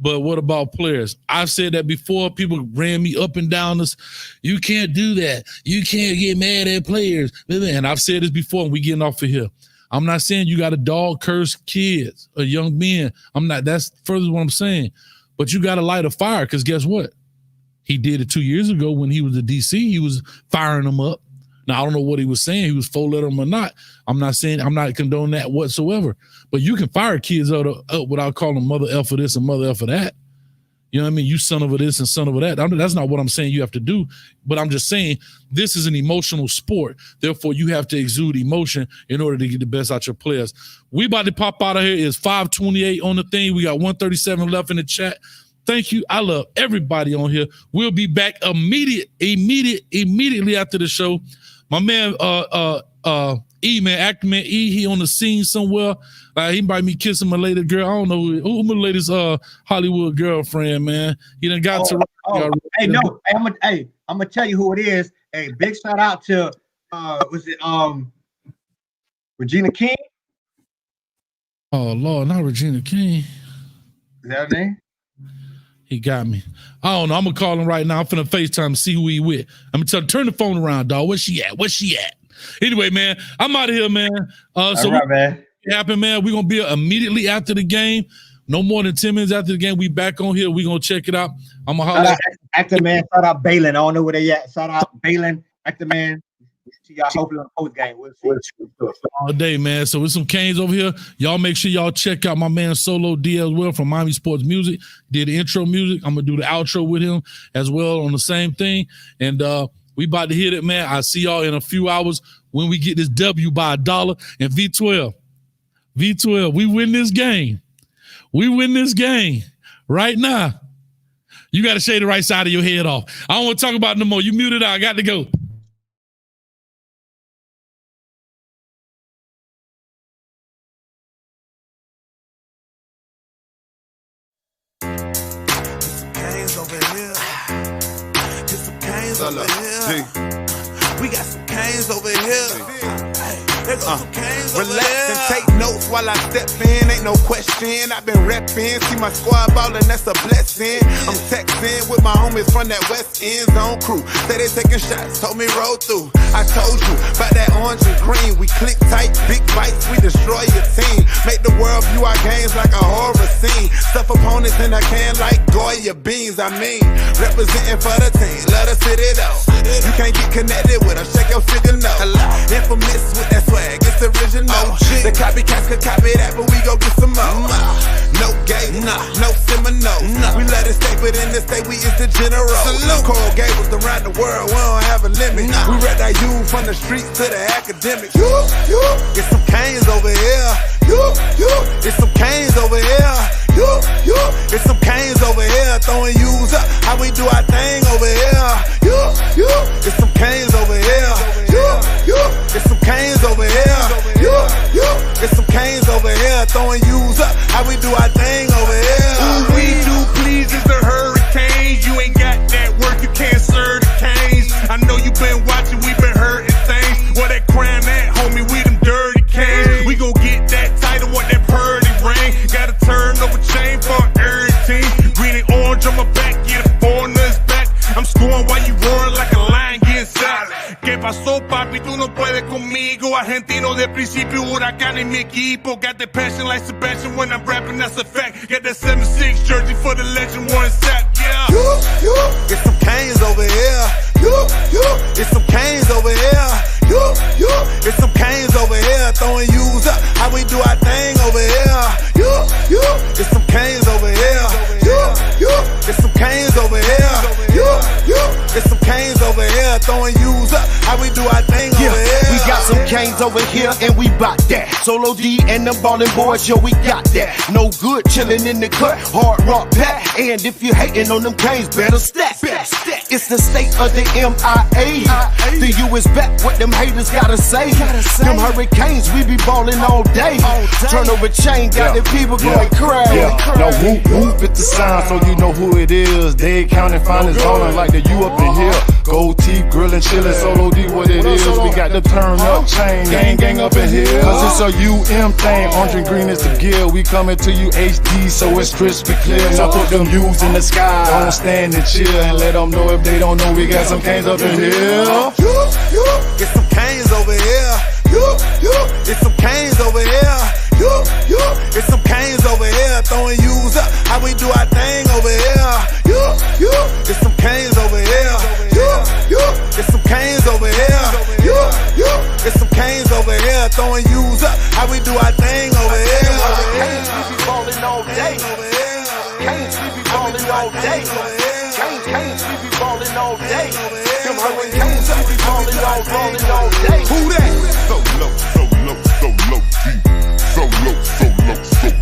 but what about players? I've said that before. People ran me up and down this. You can't do that. You can't get mad at players. And I've said this before, and we getting off of here. I'm not saying you got to dog curse kids or young men. That's further what I'm saying. But you got to light a fire, because guess what? He did it 2 years ago when he was the DC. He was firing them up. Now, I don't know what he was saying. He was four-letter them or not. I'm not condoning that whatsoever. But you can fire kids up without calling them mother F for this and mother F for that. You know what I mean? You son of a this and son of a that. That's not what I'm saying you have to do. But I'm just saying this is an emotional sport. Therefore, you have to exude emotion in order to get the best out your players. We about to pop out of here. It's 5:28 on the thing. We got 1:37 left in the chat. Thank you. I love everybody on here. We'll be back immediately after the show. My man, actor man E, he on the scene somewhere. He might be kissing my lady girl. I don't know who my lady's Hollywood girlfriend, man. He done got to. I'm gonna tell you who it is. Hey, big shout out to Regina King. Oh Lord, not Regina King. Is that her name? He got me. I don't know. I'm gonna call him right now. I'm finna FaceTime and see who he with. I'm gonna tell him, turn the phone around, dog. Where's she at? Anyway, man, I'm out of here, man. Man. Happen, man. We're gonna be immediately after the game. No more than 10 minutes after the game. We back on here. We're gonna check it out. I'm gonna holler. Actor man, shout out Balin. I don't know where they at. Shout out Balin, actor man. See y'all hopefully on the post game. We'll see. All day, man. So with some Canes over here, y'all make sure y'all check out my man Solo D as well from Miami Sports Music. Did the intro music. I'm gonna do the outro with him as well on the same thing. And we about to hit it, man. I'll see y'all in a few hours when we get this W by $1 and V12, we win this game. We win this game right now. You got to shave the right side of your head off. I don't want to talk about it no more. You muted out. I got to go. We got some Canes over here. Relax and take notes while I step in, ain't no question. I've been reppin', see my squad ballin', that's a blessing. I'm texting with my homies from that West End Zone crew. Say they taking shots, told me roll through. I told you about that orange and green. We click tight, big bites, we destroy your team. Make the world view our games like a horror scene. Stuff opponents in a can like Goya beans. I mean, representing for the team, let us hit it out. You can't get connected with us, check your figure no. Infamous with that swag, it's original. The copycats could copy that, but we gon' get some more. No gay, no Seminole. We let it stay, but in the state we is the general. Coral Gables around the world, we don't have a limit. We rep that youth from the streets to the academics. Get some Canes over here. Get some Canes over here. Get some Canes over here. Throwing U's up, how we do our thing over here. Get some Canes over here. Get some Canes over here. Get some Canes over here. Throwing U's up, how we do our thing over here. Who we do please is the hurricanes. You ain't got that work, you can't serve the Canes. I know you been watching, we been hurting things. Where that crown at, homie, we them dirty Canes. We gon' get that title, what that pasó, papi? Tú no puedes conmigo. Argentino de principio, huracán en mi equipo. Got the passion like Sebastian when I'm rapping, that's a fact. Got that 7-6 jersey for the legend, Warren Sapp, yeah. You, get some canes over here. You, get some canes over here. You, get some canes over here. Throwing U's up, how we do our thing over here. You, get some canes over here. You, get some canes over here. You, get some canes over here. Throwing U's up, how we do our thing over here. We got some canes over here and we bout that. Solo D and them ballin' boys, yo, we got that. No good chillin' in the cut, hard rock pack. And if you hating on them canes, better stack. It's the state of the MIA. The U is back, what them haters gotta say. Them hurricanes, we be ballin' all day. Turn over chain, got the people going crazy. No whoop whoop, it's the sound, so you know who it is. They counting finals ballin' like the U up in here. Gold teeth, grillin', chillin', Solo D, what it is. We got the turn up chain, gang up in here. Cause it's a UM thing, orange and green is the gear. We coming to you HD, so it's crystal clear. Now put them U's in the sky, don't stand and chill. And let them know if they don't know, we got some canes up in here. You, get some canes over here. You, get some canes over here. You, get some canes over here. Throwing U's up, how we do our thing over here. You, get some canes over here. You, get some canes over here. You, get some canes over here. Throwing U's up, how we do our thing over here. Canes, we be ballin' all day. Canes, we be ballin' all day. Canes, we be ballin' all day. Them hurricanes, we be ballin' all day. Who that? So low, so low, so low, deep. So low, so low, so